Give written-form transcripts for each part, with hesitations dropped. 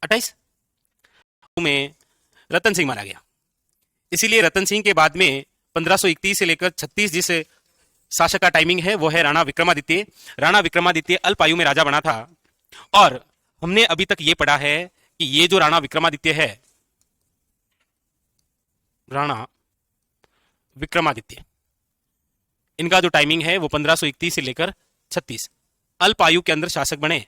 28 में रतन सिंह मारा गया। इसीलिए रतन सिंह के बाद में 1531 से लेकर 36 जिस शासक का टाइमिंग है वो है राणा विक्रमादित्य। राणा विक्रमादित्य अल्प आयु में राजा बना था और हमने अभी तक ये पढ़ा है कि ये जो राणा विक्रमादित्य है, राणा विक्रमादित्य, इनका जो टाइमिंग है वो 1531 से लेकर 36 अल्प आयु के अंदर शासक बने।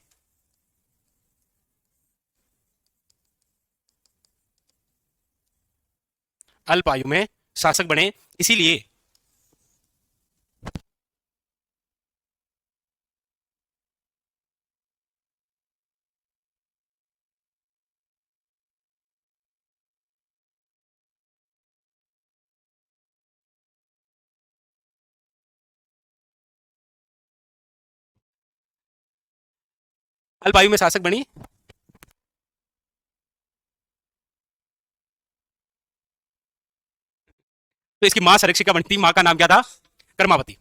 अल्प आयु में शासक बने, इसीलिए अल्प आयु में शासक बनी। तो इसकी मां संरक्षिका बनती, मां का नाम क्या था? कर्मावती।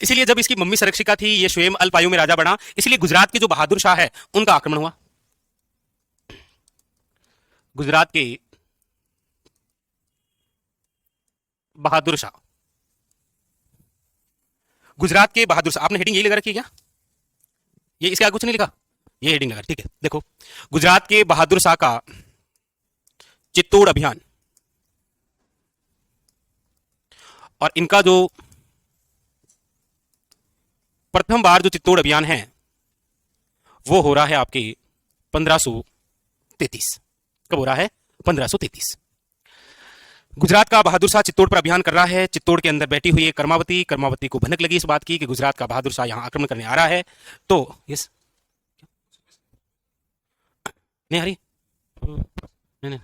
इसीलिए जब इसकी मम्मी संरक्षिका थी, ये स्वयं अल्प आयु में राजा बना, इसलिए गुजरात के जो बहादुर शाह है उनका आक्रमण हुआ। गुजरात के बहादुर शाह, गुजरात के बहादुर शाह, आपने हेडिंग यही लगा रखी है क्या? ये इसके आगे कुछ नहीं लिखा, ये हेडिंग लगा, ठीक है। देखो, गुजरात के बहादुर शाह का चित्तौड़ अभियान, और इनका जो प्रथम बार जो चित्तौड़ अभियान है वो हो रहा है आपके 1533। कब हो रहा है? 1533। गुजरात का बहादुर शाह चित्तौड़ पर अभियान कर रहा है। चित्तौड़ के अंदर बैठी हुई है कर्मावती। कर्मावती को भनक लगी इस बात की कि गुजरात का बहादुर शाह यहां आक्रमण करने आ रहा है। तो यस, नहीं आ रही, नहीं नहीं,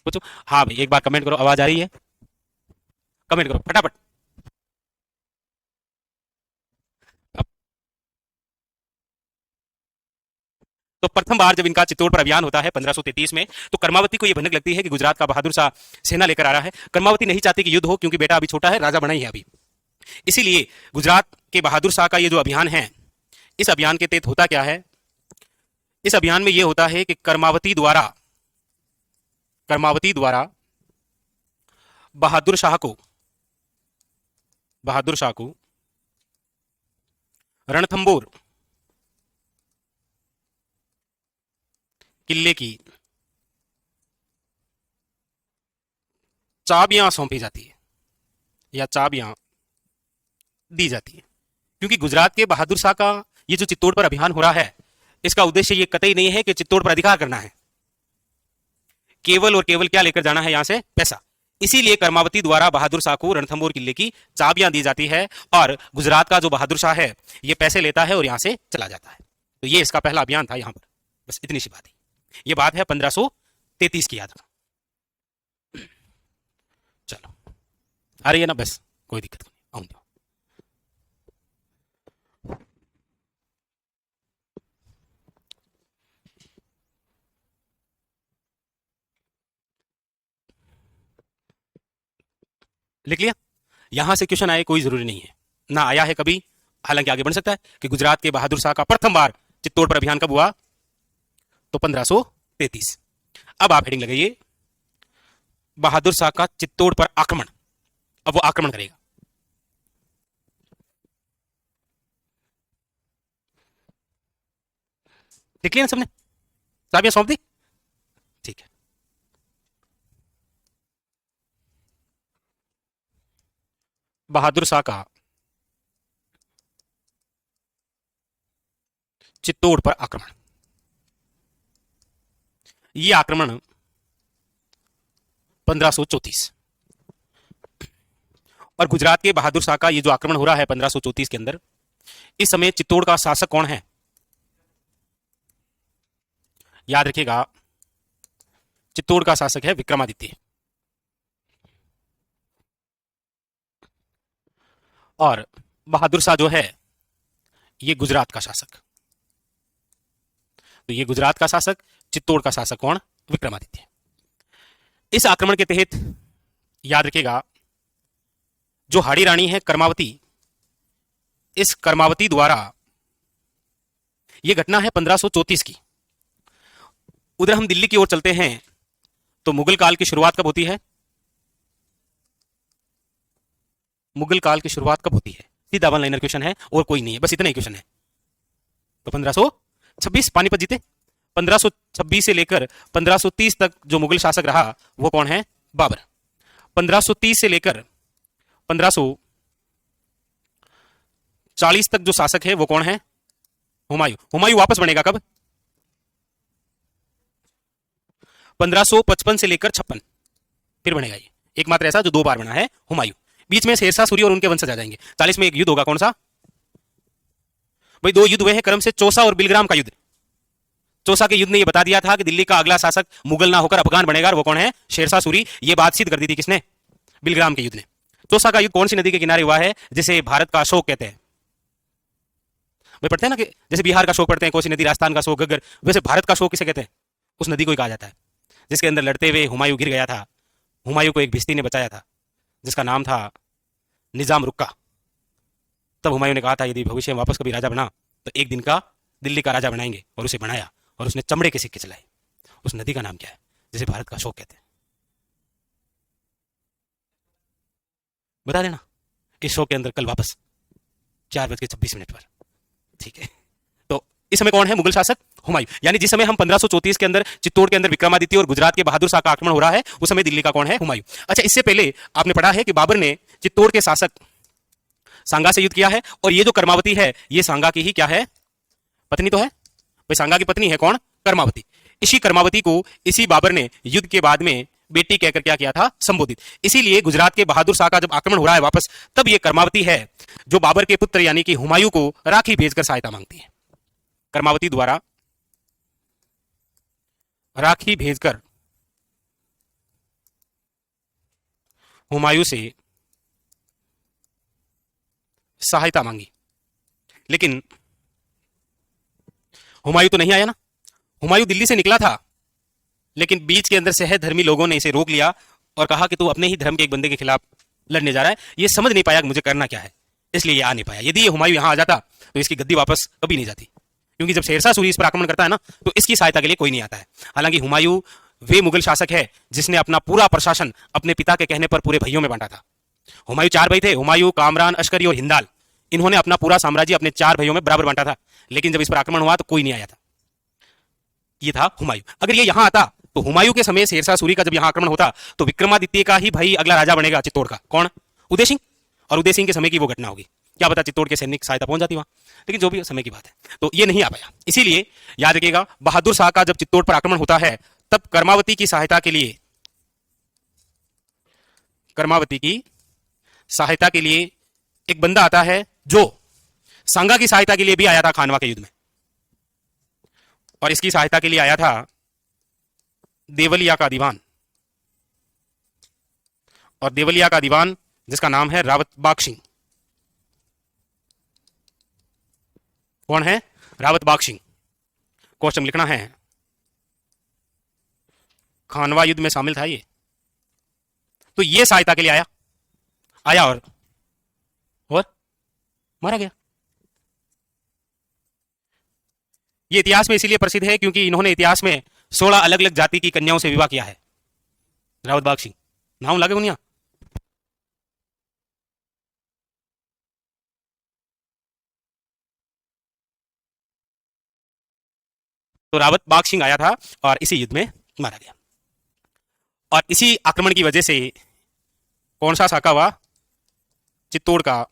पूछो। हाँ भाई, एक बार कमेंट करो, आवाज आ रही है? कमेंट करो फटाफट। तो प्रथम बार जब इनका चित्तौड़ पर अभियान होता है 1533 में, तो कर्मावती को यह भनक लगती है कि गुजरात का बहादुर शाह सेना लेकर आ रहा है। कर्मावती नहीं चाहती कि युद्ध हो, क्योंकि बेटा अभी छोटा है, राजा बना ही है अभी। इसीलिए गुजरात के बहादुर शाह का ये जो अभियान है, इस अभियान के तहत होता क्या है? इस अभियान में यह होता है कि कर्मावती द्वारा बहादुर शाह को रणथंबोर किले की चाबियां सौंपी जाती है या चाबियां दी जाती है। क्योंकि गुजरात के बहादुर शाह का ये जो चित्तौड़ पर अभियान हो रहा है, इसका उद्देश्य ये कतई नहीं है कि चित्तौड़ पर अधिकार करना है, केवल और केवल क्या लेकर जाना है यहां से? पैसा। इसीलिए कर्मावती द्वारा बहादुर शाह को रणथंबोर किले की चाबियां दी जाती है और गुजरात का जो बहादुर शाह है ये पैसे लेता है और यहां से चला जाता है। तो ये इसका पहला अभियान था यहां पर। बस इतनी सी बात है। ये बात है 1533 की, याद रखना। चलो, आ रही है ना? बस कोई दिक्कत नहीं, आऊंगा। लिख लिया? यहां से क्वेश्चन आए कोई जरूरी नहीं है, ना आया है कभी, हालांकि आगे बढ़ सकता है कि गुजरात के बहादुर शाह का प्रथम बार चित्तौड़ पर अभियान कब हुआ? तो 1533। अब आप हेडिंग लगाइए, बहादुर शाह का चित्तौड़ पर आक्रमण। अब वो आक्रमण करेगा। लिख लिया ना सबने? चाबियां सौंप दी? ठीक है। बहादुर शाह का चित्तौड़ पर आक्रमण, ये आक्रमण 1534, और गुजरात के बहादुर शाह का ये जो आक्रमण हो रहा है 1534 के अंदर, इस समय चित्तौड़ का शासक कौन है? याद रखिएगा, चित्तौड़ का शासक है विक्रमादित्य, और बहादुर शाह जो है ये गुजरात का शासक। तो ये गुजरात का शासक, चित्तौड़ का शासक कौन? विक्रमादित्य। इस आक्रमण के तहत याद रखिएगा, जो हाड़ी रानी है कर्मावती, इस कर्मावती द्वारा, यह घटना है 1534 की। उधर हम दिल्ली की ओर चलते हैं तो मुगल काल की शुरुआत कब होती है? मुगल काल की शुरुआत कब होती है? सीधा वन लाइनर क्वेश्चन है और कोई नहीं है, बस इतना ही क्वेश्चन है। तो 1526 पानीपत जीते। 1526 से लेकर 1530 तक जो मुगल शासक रहा वो कौन है? बाबर। 1530 से लेकर 1540 तक जो शासक है वो कौन है? हुमायूं। हुमायूं वापस बनेगा कब? 1555 से लेकर 56 फिर बनेगा। ये एकमात्र ऐसा जो 2 बार बना है, हुमायूं। बीच में शेरशाह सूरी और उनके वंशज आ जाएंगे। 40 में एक युद्ध होगा, कौन सा भाई? 2 युद्ध हुए हैं क्रम से, चौसा और बिलग्राम का युद्ध। चौसा के युद्ध ने यह बता दिया था कि दिल्ली का अगला शासक मुगल ना होकर अफगान बनेगा, और वो कौन है? शेरशाह सूरी। ये बात सिद्ध कर दी थी किसने? बिलग्राम के युद्ध ने। चौसा का युद्ध कौन सी नदी के किनारे हुआ है जिसे भारत का अशोक कहते हैं? भाई पढ़ते हैं ना कि जैसे बिहार का अशोक पढ़ते हैं, कोसी नदी, राजस्थान का अशोक घग्गर, वैसे भारत का अशोक किसे कहते हैं? उस नदी को ही कहा जाता है जिसके अंदर लड़ते हुए हुमायूं गिर गया था। हुमायूं को एक भिश्ती ने बचाया था जिसका नाम था निजाम रुक्का। तब हुमायूं ने कहा था यदि भविष्य में वापस कभी राजा बना तो एक दिन का दिल्ली का राजा बनाएंगे, और उसे बनाया, और उसने चमड़े के सिक्के चलाए। उस नदी का नाम क्या है जिसे भारत का अशोक कहते हैं? बता देना इस शो के अंदर कल वापस 4:26 पर। ठीक है, तो इस समय कौन है मुगल शासक? हुमायूं। यानी जिस समय हम 1534 के अंदर चित्तौड़ के अंदर विक्रमादित्य और गुजरात के बहादुर शाह का आक्रमण हो रहा है, उस समय दिल्ली का कौन है? हुमायूं। अच्छा, इससे पहले आपने पढ़ा है कि बाबर ने चित्तौड़ के शासक सांगा से युद्ध किया है, और ये जो कर्मावती है ये सांगा की ही क्या है? पत्नी तो है भाई। सांगा की पत्नी है कौन? कर्मावती। इसी कर्मावती को इसी बाबर ने युद्ध के बाद में बेटी कहकर क्या किया था? संबोधित। इसीलिए गुजरात के बहादुर शाह का जब आक्रमण हो रहा है वापस, तब ये कर्मावती है जो बाबर के पुत्र यानी कि हुमायूं को राखी भेजकर सहायता मांगती है। कर्मावती द्वारा राखी भेजकर हुमायूं से सहायता मांगी, लेकिन हुमायूं तो नहीं आया ना। हुमायूं दिल्ली से निकला था, लेकिन बीच के अंदर सहज धर्मी लोगों ने इसे रोक लिया और कहा कि तू अपने ही धर्म के एक बंदे के खिलाफ लड़ने जा रहा है। ये समझ नहीं पाया कि मुझे करना क्या है, इसलिए ये आ नहीं पाया। यदि ये हुमायूं यहां आ जाता तो इसकी गद्दी वापस कभी नहीं जाती, क्योंकि जब शेरशाह सूरी इस पर आक्रमण करता है ना, तो इसकी सहायता के लिए कोई नहीं आता है। हालांकि हुमायूं वे मुगल शासक है जिसने अपना पूरा प्रशासन अपने पिता के कहने पर पूरे भाइयों में बांटा था। हुमायूं 4 भाई थे, हुमायूं, कामरान, अश्करी और हिंदाल। इन्होंने अपना पूरा साम्राज्य अपने 4 भाइयों में बराबर बांटा था, लेकिन जब इस पर आक्रमण हुआ तो कोई नहीं आया था। ये था हुमायूं। अगर ये यहां आता तो हुमायूं के समय शेरशाह सूरी का जब यहां आक्रमण होता तो विक्रमादित्य का ही भाई अगला राजा बनेगा चित्तौड़ का। कौन? उदय सिंह। और उदय सिंह के समय की वो घटना होगी। क्या पता चित्तौड़ के सैनिक सहायता पहुंच जाती वहां, लेकिन जो भी समय की बात है। तो ये नहीं आ पाया। इसीलिए याद रखिएगा, बहादुर शाह का जब चित्तौड़ पर आक्रमण होता है तब कर्मावती की सहायता के लिए एक बंदा आता है जो सांगा की सहायता के लिए भी आया था खानवा के युद्ध में, और इसकी सहायता के लिए आया था देवलिया का दीवान। और देवलिया का दीवान जिसका नाम है रावत बाग सिंह। कौन है? रावत बाग सिंह। क्वेश्चन लिखना है, खानवा युद्ध में शामिल था ये। तो ये सहायता के लिए आया और मारा गया। ये इतिहास में इसीलिए प्रसिद्ध है क्योंकि इन्होंने इतिहास में 16 अलग अलग जाति की कन्याओं से विवाह किया है। रावत बाग सिंह नाम लागे उनिया। तो रावत बाग सिंह आया था और इसी युद्ध में मारा गया। और इसी आक्रमण की वजह से कौन सा साका हुआ? चित्तौड़ का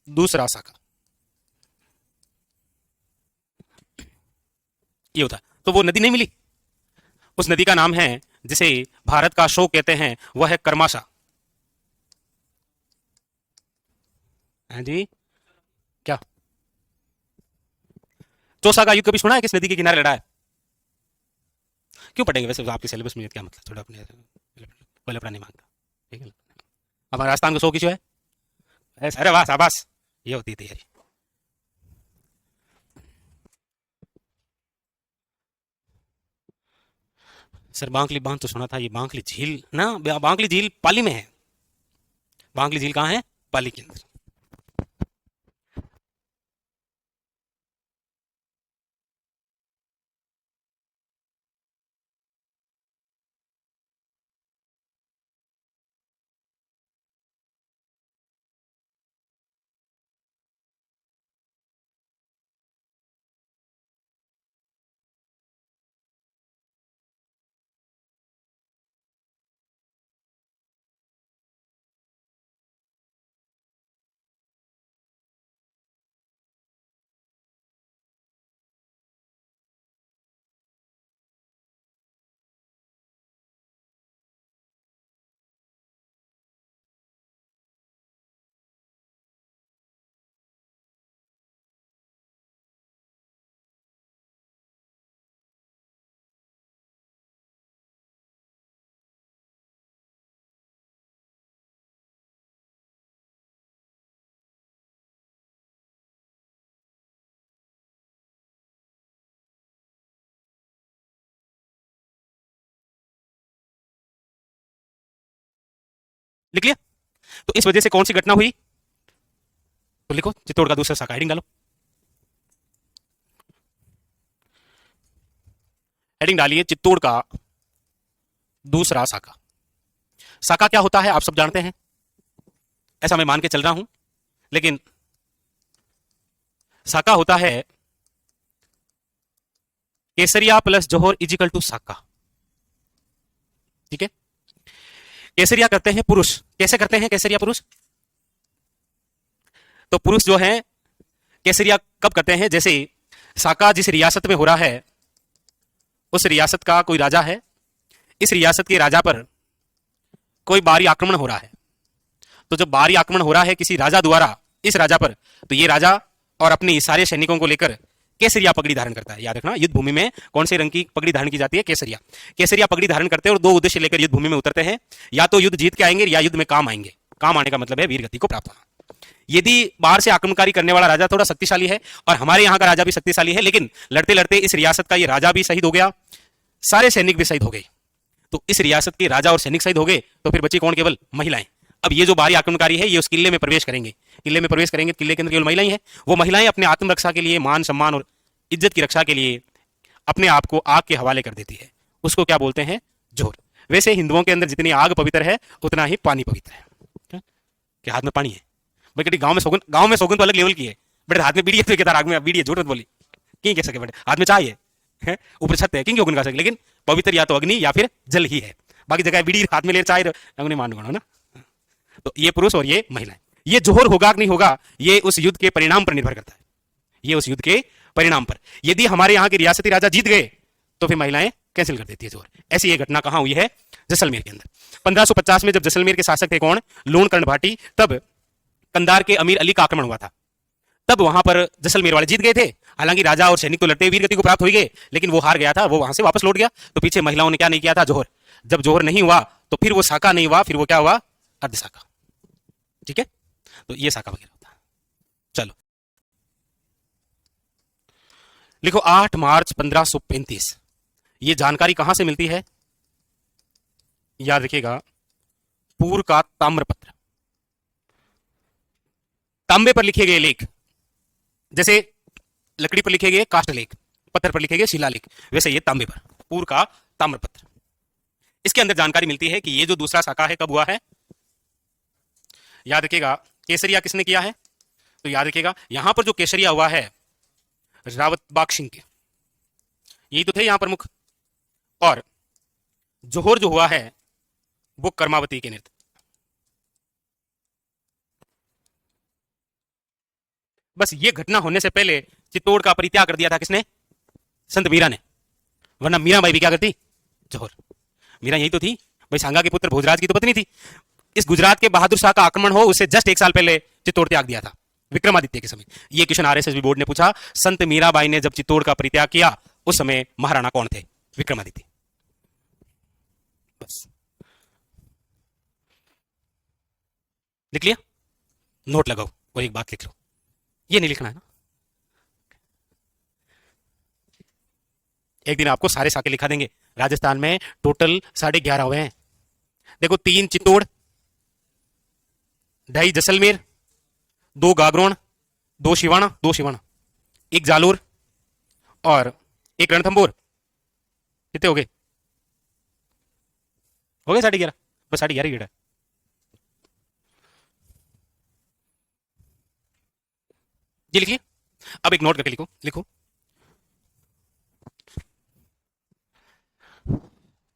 दूसरा साका। ये होता। तो वो नदी नहीं मिली। उस नदी का नाम है जिसे भारत का अशोक कहते हैं, वह है कर्माशा। हाँ जी, क्या चौसा का युद्ध कभी सुना है? किस नदी के किनारे लड़ा है? क्यों पढ़ेंगे वैसे, आपके सिलेबस में क्या मतलब, थोड़ा अपने कोई लफड़ा नहीं मांगता। ठीक है, अब राजस्थान का शो किस है? अरे वाह शाबाश, ये होती है तैयारी। सर बांकली बांध तो सुना था, ये बांकली झील ना, बांकली झील पाली में है। बांकली झील कहाँ है? पाली के अंदर। लिख लिया। तो इस वजह से कौन सी घटना हुई, तो लिखो चित्तौड़ का दूसरा साका, हेडिंग डालो, हेडिंग डालिए चित्तौड़ का दूसरा साका। साका क्या होता है आप सब जानते हैं, ऐसा मैं मान के चल रहा हूं, लेकिन साका होता है केसरिया प्लस जौहर इजिकल टू साका। ठीक है, केसरिया करते हैं पुरुष, कैसे करते हैं केसरिया पुरुष, तो पुरुष जो है केसरिया कब करते हैं, जैसे साका जिस रियासत में हो रहा है उस रियासत का कोई राजा है, इस रियासत के राजा पर कोई बाहरी आक्रमण हो रहा है, तो जब बाहरी आक्रमण हो रहा है किसी राजा द्वारा इस राजा पर, तो ये राजा और अपने सारे सैनिकों को लेकर केसरिया पगड़ी धारण करता है। याद रखना, युद्ध भूमि में कौन से रंग की पगड़ी धारण की जाती है, केसरिया। केसरिया पगड़ी धारण करते हैं और दो उद्देश्य लेकर युद्ध भूमि में उतरते हैं, या तो युद्ध जीत के आएंगे या युद्ध में काम आएंगे। काम आने का मतलब है वीर गति को प्राप्त होना। यदि बाहर से आक्रमणकारी करने वाला राजा थोड़ा शक्तिशाली है, और हमारे यहां का राजा भी शक्तिशाली है, लेकिन लड़ते लड़ते इस रियासत का ये राजा भी शहीद हो गया, सारे सैनिक भी शहीद हो गए, तो इस रियासत के राजा और सैनिक शहीद हो गए, तो फिर बची कौन, केवल महिलाएं। अब ये जो बाहरी आक्रमणकारी है ये उस किले में प्रवेश करेंगे, किले में प्रवेश करेंगे, किले के अंदर केवल महिलाएं हैं। वो महिलाएं अपने आत्मरक्षा के लिए, मान सम्मान और इज्जत की रक्षा के लिए अपने आप को आग के हवाले कर देती है, उसको क्या बोलते हैं, जोहर। वैसे हिंदुओं के अंदर जितनी आग पवित्र है उतना ही पानी पवित्र है। क्या हाथ में पानी है बेटे, गांव में सोगन तो अलग लेवल की है बेटे, हाथ में बीड़ी है तो कहता आग में बीड़ी है, झूठ मत बोली, क्यों कह सके बेटे, हाथ में चाय है, ऊपर छत है, क्यों खा सके, लेकिन पवित्र या तो अग्नि या फिर जल ही है, बाकी जगह बीड़ी हाथ में ले चाय अग्नि मान गणो ना। तो ये पुरुष और ये महिलाएं, ये जोहर होगा कि नहीं होगा ये उस युद्ध के परिणाम पर निर्भर करता है, ये उस युद्ध के परिणाम पर। यदि हमारे यहाँ के रियासती राजा जीत गए तो फिर महिलाएं कैंसिल कर देती है जोहर। ऐसी ये घटना कहां हुई है, जैसलमेर के अंदर। 1550 में जब जैसलमेर के शासक थे कौन, लूणकर्ण भाटी, तब कंधार के अमीर अली का आक्रमण हुआ था, तब वहां पर जैसलमेर वाले जीत गए थे। हालांकि राजा और सैनिक तो लड़ते वीर गति को प्राप्त हो गए, लेकिन वो हार गया था, वो वहां से वापस लौट गया। तो पीछे महिलाओं ने क्या नहीं किया था, जोहर। जब जोहर नहीं हुआ तो फिर वो साका नहीं हुआ, फिर वो क्या हुआ, अर्ध साका। ठीक है, तो ये साका वगैरह होता है। चलो लिखो 8 मार्च 1535। ये जानकारी कहां से मिलती है, याद रखिएगा, पूर्व का ताम्रपत्र, तांबे पर लिखे गए लेख, जैसे लकड़ी पर लिखे गए काष्ठ लेख, पत्थर पर लिखे गए शिलालेख, वैसे ये तांबे पर, पूर्व का ताम्रपत्र। इसके अंदर जानकारी मिलती है कि ये जो दूसरा साका है कब हुआ है, याद रखिएगा, केसरिया किसने किया है, तो याद रखिएगा यहां पर जो केसरिया हुआ है रावत बाग सिंह के, यही तो थे यहां प्रमुख, और जोहर जो हुआ है वो कर्मावती के नृत्य। बस ये घटना होने से पहले चित्तौड़ का परित्याग कर दिया था किसने, संत मीरा ने, वरना मीराबाई भी क्या करती, जोहर। मीरा यही तो थी भाई, सांगा के पुत्र भोजराज की तो पत्नी थी। इस गुजरात के बहादुर शाह का आक्रमण हो उससे जस्ट 1 साल पहले चित्तौड़ त्याग दिया था, विक्रमादित्य के समय। ये क्वेश्चन आरएसएस बोर्ड ने पूछा, संत मीराबाई ने जब चित्तौड़ का परित्याग किया उस समय महाराणा कौन थे, विक्रमादित्य। बस लिख लिया, नोट लगाओ और एक बात लिख लो, ये नहीं लिखना है ना, एक दिन आपको सारे साके लिखा देंगे। राजस्थान में टोटल 11.5 हुए हैं। देखो 3 चित्तौड़, 2.5 जैसलमेर, 2 गागरोन, 2 शिवाना, 1 जालोर और 1 रणथंभौर। कितने हो गए, हो गए 11.5, बस 11.5 गेड़ा। ये लिखिए, अब एक नोट करके लिखो, लिखो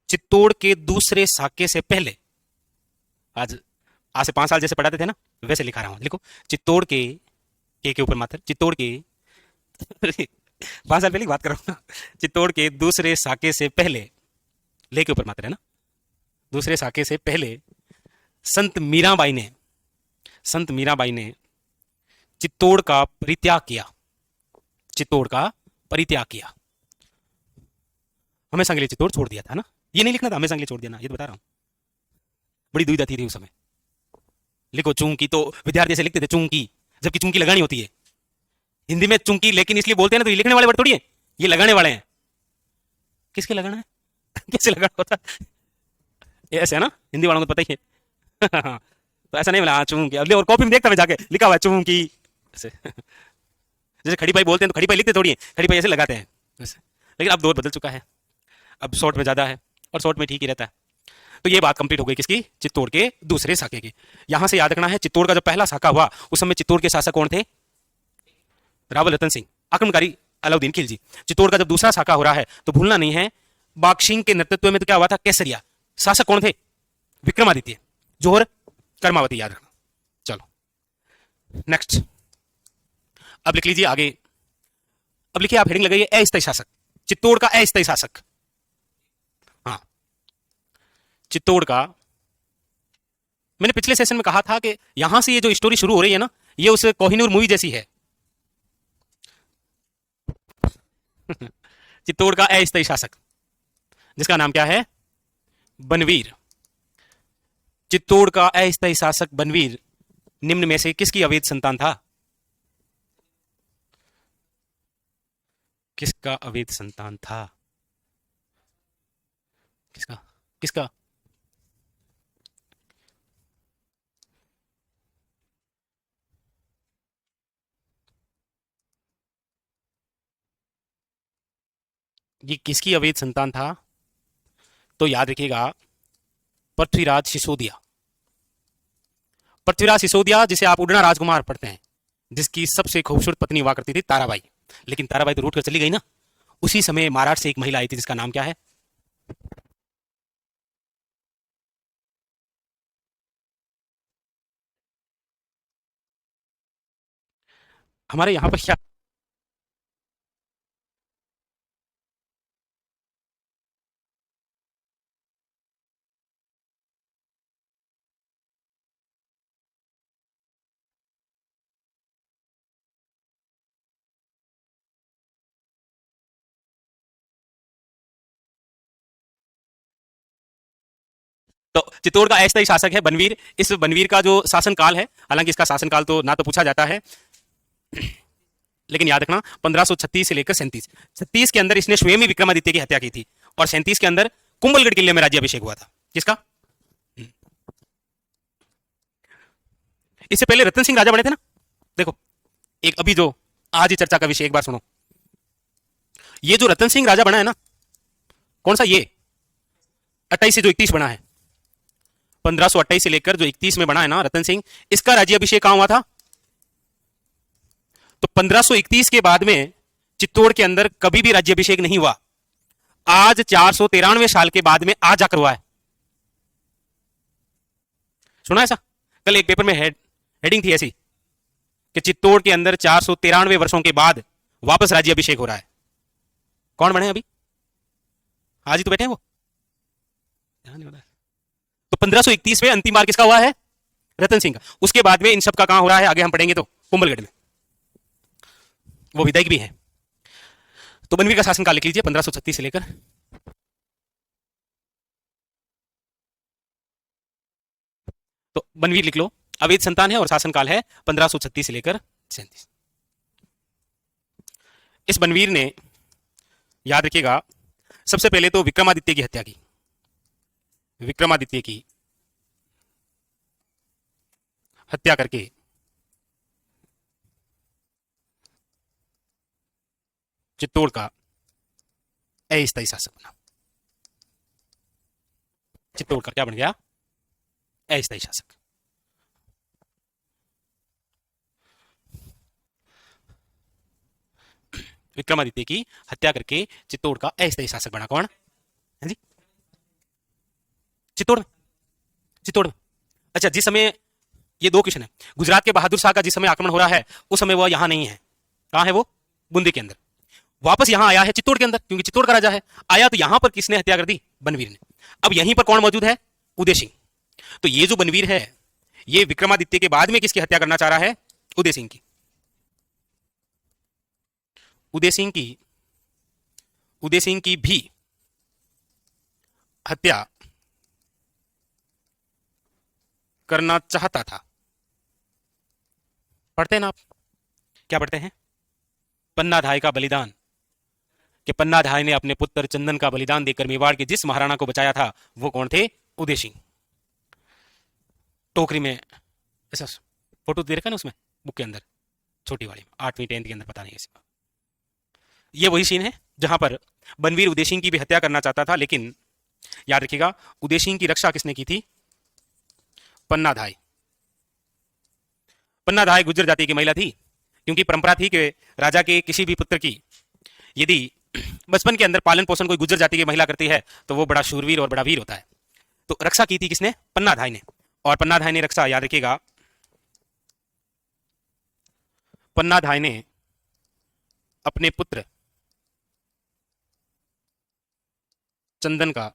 चित्तौड़ के दूसरे साके से पहले, आज से 5 साल जैसे पढ़ाते थे ना वैसे लिखा रहा हूं, लिखो चित्तौड़ के ऊपर मात्र, चित्तौड़ के 5 साल पहले की बात कर रहा हूं, चित्तौड़ के दूसरे साके से पहले, ले के ऊपर मात्र है ना, दूसरे साके से पहले संत मीराबाई ने चित्तौड़ का परित्याग किया, चित्तौड़ का परित्याग किया। हमेशा के लिए चित्तौड़ छोड़ दिया था ना, ये नहीं लिखना था हमेशा के लिए छोड़ दिया, ये तो बता रहा हूं, बड़ी दुविधा थी उस समय। लिखो चूंकि, तो विद्यार्थी से लिखते थे चूंकि, जबकि चूंकि लगानी होती है हिंदी में चूंकि, लेकिन इसलिए बोलते हैं ना, तो ये लिखने वाले वर्ड थोड़ी है, ये लगाने वाले हैं। किसके लगाना है कैसे लगाना होता है, ऐसे है ना, हिंदी वालों को पता ही है तो ऐसा नहीं बोला हाँ चूंकि, और कॉपी में देखता मैं जाके लिखा हुआ है चूंकि ऐसे। जैसे खड़ी पाई बोलते हैं तो खड़ी पाई लिखते थोड़ी है, खड़ी पाई ऐसे लगाते हैं वैसे। लेकिन अब दौर बदल चुका है, अब शॉर्ट में ज्यादा है और शॉर्ट में ठीक ही रहता है। तो ये बात कंप्लीट हो गई किसकी, चित्तौड़ के दूसरे साके की। यहां से याद रखना है चित्तौड़ का जो पहला साका हुआ उस समय चित्तौड़ के शासक कौन थे, रावल रतन सिंह, आक्रमणकारी अलाउद्दीन खिलजी। चित्तौड़ का जब दूसरा साका हो रहा है तो भूलना नहीं है बाक्षिंग के नेतृत्व में तो क्या हुआ था, केसरिया। शासक कौन थे, विक्रमादित्य। जोहर कर्मावती, याद रखना। चलो नेक्स्ट, अब लिख लीजिए आगे। अब लिखिए आप, हेडिंग लगाइए अस्थायी शासक, चित्तौड़ का अस्थायी शासक। हाँ, चित्तौड़ का, मैंने पिछले सेशन में कहा था कि यहां से ये जो स्टोरी शुरू हो रही है ना, ये उस कोहिनूर मूवी जैसी है। चित्तौड़ का अस्थायी शासक जिसका नाम क्या है, बनवीर। चित्तौड़ का अस्थायी शासक बनवीर निम्न में से किसकी अवैध संतान था, किसका अवैध संतान था, किसका, किसका, ये किसकी अवैध संतान था, तो याद रखिएगा पृथ्वीराज सिसोदिया। पृथ्वीराज सिसोदिया जिसे आप उड़ना राजकुमार पढ़ते हैं, जिसकी सबसे खूबसूरत पत्नी हुआ करती थी ताराबाई, लेकिन ताराबाई तो रूठ कर चली गई ना। उसी समय महाराष्ट्र से एक महिला आई थी जिसका नाम क्या है, हमारे यहां पर क्या, तो चित्तौड़ का अस्थायी शासक है बनवीर। इस बनवीर का जो शासनकाल है, हालांकि इसका शासनकाल तो ना तो पूछा जाता है, लेकिन याद रखना 1536 से लेकर 37, 36 के अंदर इसने स्वयं ही विक्रमादित्य की हत्या की थी, और 37 के अंदर कुंभलगढ़ किले में राज्याभिषेक हुआ था। किसका, इससे पहले रतन सिंह राजा बने थे ना। देखो, एक अभी जो आज ही चर्चा का विषय, एक बार सुनो। ये जो रतन सिंह राजा बना है ना, कौन सा, ये 28 से जो 31 बना है, 1528 से लेकर जो 31 में बना है ना रतन सिंह, इसका राज्याभिषेक कहां हुआ था, तो 1531 के बाद में चित्तौड़ के अंदर कभी भी राज्याभिषेक नहीं हुआ। आज 493 साल के बाद में आज जाकर हुआ है। सुना ऐसा, कल एक पेपर में हेडिंग थी ऐसी कि चित्तौड़ के अंदर 493 वर्षों के बाद वापस राज्याभिषेक हो रहा है। कौन बने अभी, आज ही तो बैठे हैं वो, तो 1531 में अंतिम बार किसका हुआ है, रतन सिंह का। उसके बाद में इन सब का कहां हो रहा है, आगे हम पढ़ेंगे तो कुंभलगढ़ में, वो विधायक भी है। तो बनवीर का शासनकाल लिख लीजिए 1536 से लेकर, तो बनवीर लिख लो, अवैध संतान है और शासनकाल है 1536 से लेकर 37। इस बनवीर ने, याद रखिएगा, सबसे पहले तो विक्रमादित्य की हत्या की। विक्रमादित्य की हत्या करके चित्तौड़ का अस्थायी शासक बना। चित्तौड़ का क्या बन गया, अस्थायी शासक। विक्रमादित्य की हत्या करके चित्तौड़ का अस्थायी शासक बना कौन, है जी, चित्तौड़, चित्तौड़। अच्छा, जिस समय, ये दो क्वेश्चन है, गुजरात के बहादुर शाह का जिस समय आक्रमण हो रहा है उस समय वह यहां नहीं है। कहां है वो, बूंदी के अंदर। वापस यहां आया है चित्तौड़ के अंदर, क्योंकि चित्तौड़ का राजा है। आया तो यहां पर किसने हत्या कर दी, बनवीर ने। अब यहीं पर कौन मौजूद है, उदय सिंह। तो ये जो बनवीर है, ये विक्रमादित्य के बाद में किसकी हत्या करना चाह रहा है, उदय सिंह की। उदय सिंह की, उदय सिंह की भी हत्या करना चाहता था। पढ़ते हैं ना आप, क्या पढ़ते हैं, पन्नाधाय का बलिदान, कि पन्नाधाय ने अपने पुत्र चंदन का बलिदान देकर मेवाड़ के जिस महाराणा को बचाया था वो कौन थे, उदय सिंह। टोकरी में ऐसा फोटो दे रखा है ना उसमें, बुक के अंदर, छोटी वाली में, 8वीं 10th के अंदर, पता नहीं ऐसे। ये वही सीन है जहां पर बनवीर उदय सिंह की भी हत्या करना चाहता था, लेकिन याद रखिएगा उदय सिंह की रक्षा किसने की थी? पन्नाधाय। पन्नाधाय गुर्जर जाति की महिला थी, क्योंकि परंपरा थी कि राजा के किसी भी पुत्र की यदि बचपन के अंदर पालन पोषण कोई गुर्जर जाति की महिला करती है तो वो बड़ा शूरवीर और बड़ा वीर होता है। तो रक्षा की थी किसने? पन्नाधाय ने। और पन्नाधाय ने रक्षा, याद रखिएगा, पन्नाधाय ने अपने पुत्र चंदन का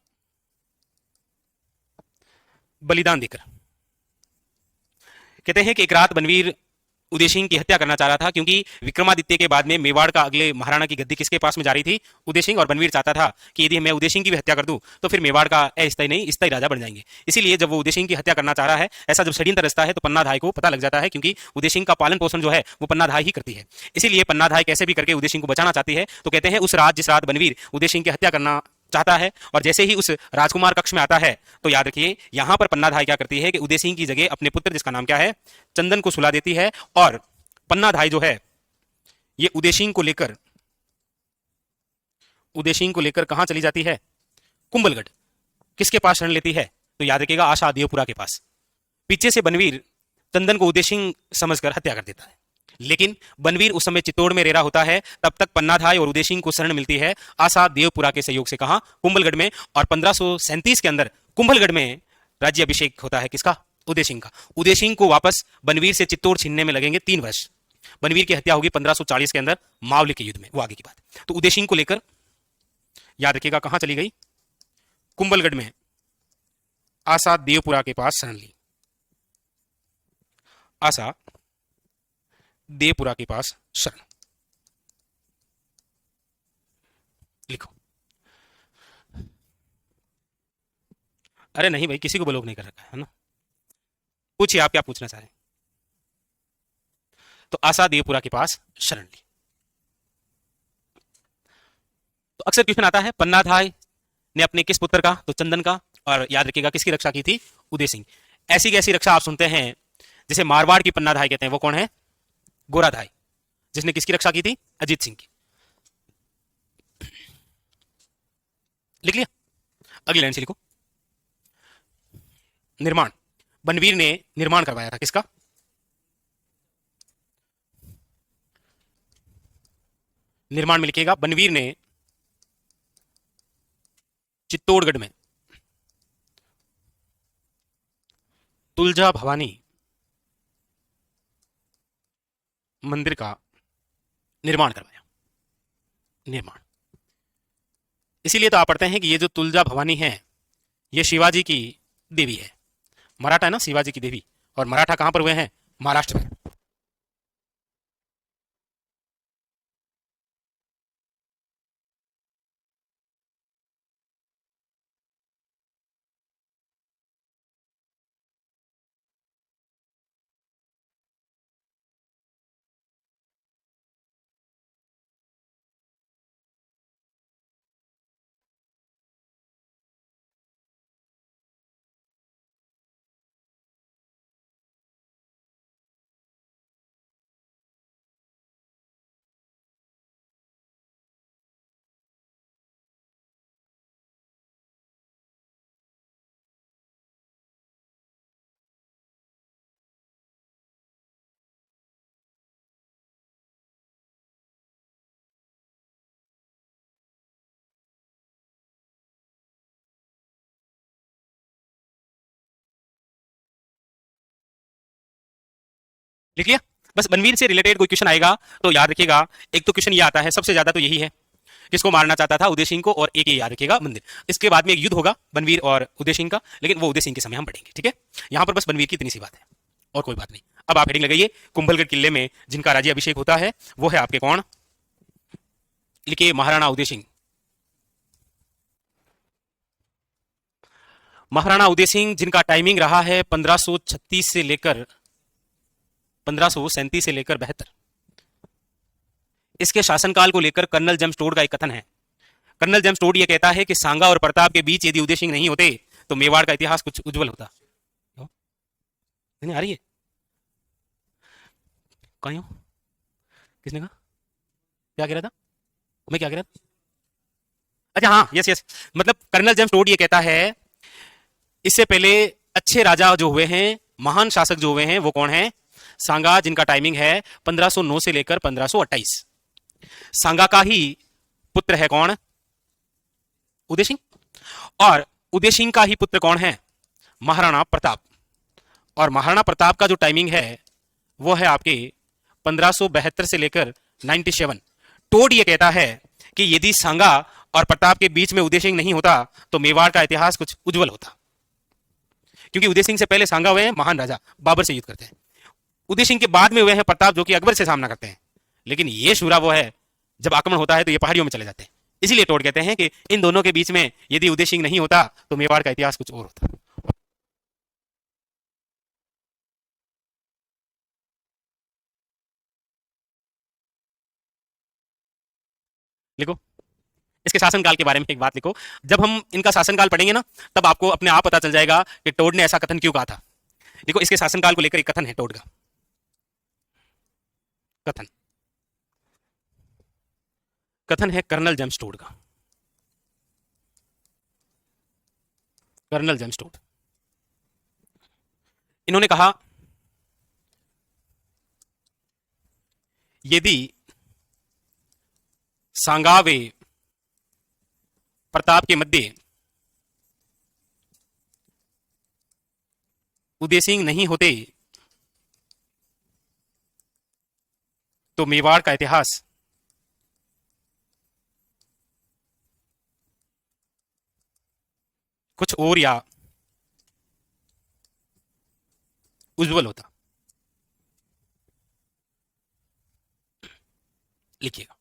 बलिदान देकर। कहते हैं कि एक रात बनवीर उदय सिंह की हत्या करना चाह रहा था, क्योंकि विक्रमादित्य के बाद में मेवाड़ का अगले महाराणा की गद्दी किसके पास में जा रही थी? उदय सिंह। और बनवीर चाहता था कि यदि मैं उदय सिंह की भी हत्या कर दूं तो फिर मेवाड़ का अस्थायी नहीं स्थायी राजा बन जाएंगे। इसीलिए जब वो उदय सिंह की हत्या करना चाह रहा है, ऐसा जब षड्यंत्र रचता है, तो पन्नाधाय को पता लग जाता है, क्योंकि उदय सिंह का पालन पोषण जो है वो पन्नाधाय ही करती है। इसीलिए पन्नाधाय कैसे भी करके उदय सिंह को बचाना चाहती है। तो कहते हैं उस रात, जिस रात बनवीर उदय सिंह की हत्या करना चाहता है, और जैसे ही उस राजकुमार कक्ष में आता है, तो याद रखिए यहां पर पन्नाधाय क्या करती है कि उदय सिंह की जगह अपने पुत्र, जिसका नाम क्या है, चंदन, को सुला देती है। और पन्नाधाय जो है ये उदय सिंह को लेकर कहां चली जाती है? कुंभलगढ़। किसके पास शरण लेती है? तो याद रखिएगा आशा देवपुरा के पास। पीछे से बनवीर चंदन को उदय सिंह समझकर हत्या कर देता है, लेकिन बनवीर उस समय चित्तौड़ में रह होता है। तब तक पन्नाधाय और उदय सिंह को शरण मिलती है आशा देवपुरा के सहयोग से। कहां? कुंभलगढ़ में। और 1537 के अंदर कुंभलगढ़ में राज्य अभिषेक होता है किसका? उदय सिंह का। उदय सिंह को वापस बनवीर से चित्तौड़ छीनने में लगेंगे 3 वर्ष। बनवीर की हत्या होगी 1540 के अंदर मावली के युद्ध में, वो आगे की बात। तो उदय सिंह को लेकर याद रखिएगा कहां चली गई? कुंभलगढ़ में आशा देवपुरा के पास शरण ली। आशा देवपुरा के पास शरण। लिखो। अरे नहीं भाई, किसी को ब्लॉक नहीं कर रखा है ना। पूछिए आप क्या पूछना चाह रहे हैं। तो आशा देवपुरा के पास शरण ली। तो अक्सर क्वेश्चन आता है पन्नाधाय ने अपने किस पुत्र का? तो चंदन का। और याद रखिएगा किसकी रक्षा की थी? उदय सिंह। ऐसी कैसी रक्षा आप सुनते हैं, जिसे मारवाड़ की पन्नाधाय कहते हैं, वो कौन है? गोराधाय। जिसने किसकी रक्षा की थी? अजीत सिंह की। लिख लिया? अगली लाइन से लिखो। निर्माण। बनवीर ने निर्माण करवाया था किसका? निर्माण में लिखिएगा बनवीर ने चित्तौड़गढ़ में तुलजा भवानी मंदिर का निर्माण करवाया। निर्माण। इसीलिए तो आप पढ़ते हैं कि ये जो तुलजा भवानी है ये शिवाजी की देवी है। मराठा है ना शिवाजी की देवी। और मराठा कहां पर हुए हैं? महाराष्ट्र में। लिख लिया? बस बनवीर से रिलेटेड कोई क्वेश्चन आएगा तो याद रखिएगा, एक तो क्वेश्चन ये आता है सबसे ज्यादा तो यही है, किसको मारना चाहता था? उदय सिंह को। और एक ही याद रखिएगा मंदिर। इसके बाद में एक युद्ध होगा बनवीर और उदय सिंह का, लेकिन वो उदय सिंह के समय हम पढ़ेंगे। ठीक है, यहां पर बस बनवीर की इतनी सी बात है और कोई बात नहीं। अब आप हेडिंग लगाइए, कुंभलगढ़ किले में जिनका राज्य अभिषेक होता है वो है आपके कौन? लिखिए महाराणा उदय सिंह। महाराणा उदय सिंह जिनका टाइमिंग रहा है 1536 से लेकर 1537 से लेकर 72। इसके शासनकाल को लेकर कर्नल जेम्स टोड का एक कथन है। कर्नल जेम्स टोड यह कहता है कि सांगा और प्रताप के बीच यदि उदय सिंह नहीं होते तो मेवाड़ का इतिहास कुछ उज्जवल होता। नहीं आ रही है? कहीं हो? किसने कहा? क्या कह रहा था? मैं क्या कह रहा था? अच्छा हाँ, यस यस। मतलब कर्नल जेम्स टोड ये कहता है, इससे पहले अच्छे राजा जो हुए हैं, महान शासक जो हुए हैं, वो कौन है? सांगा, जिनका टाइमिंग है 1509 से लेकर 1528। सांगा का ही पुत्र है कौन? उदय सिंह। और उदय सिंह का ही पुत्र कौन है? महाराणा प्रताप। और महाराणा प्रताप का जो टाइमिंग है वो है आपके 1572 से लेकर 97। टोड ये कहता है कि यदि सांगा और प्रताप के बीच में उदय सिंह नहीं होता तो मेवाड़ का इतिहास कुछ उज्जवल होता, क्योंकि उदय सिंह से पहले सांगा हुए हैं महान राजा, बाबर से युद्ध करते हैं। उदय सिंह के बाद में हुए हैं प्रताप, जो कि अकबर से सामना करते हैं। लेकिन ये शूरा वो है, जब आक्रमण होता है तो ये पहाड़ियों में चले जाते हैं। इसीलिए टोड कहते हैं कि इन दोनों के बीच में यदि उदय सिंह नहीं होता तो मेवाड़ का इतिहास कुछ और होता। लिखो, इसके शासनकाल के बारे में एक बात लिखो। जब हम इनका शासनकाल पढ़ेंगे ना, तब आपको अपने आप पता चल जाएगा कि टोड ने ऐसा कथन क्यों कहा था। देखो, इसके शासनकाल को लेकर एक कथन है टोड का। कथन कथन है कर्नल जेम्स टोड का। कर्नल जेम्स टोड, इन्होंने कहा, यदि सांगावे प्रताप के मध्य उदय सिंह नहीं होते तो मेवाड़ का इतिहास कुछ और या उज्जवल होता। लिखिएगा।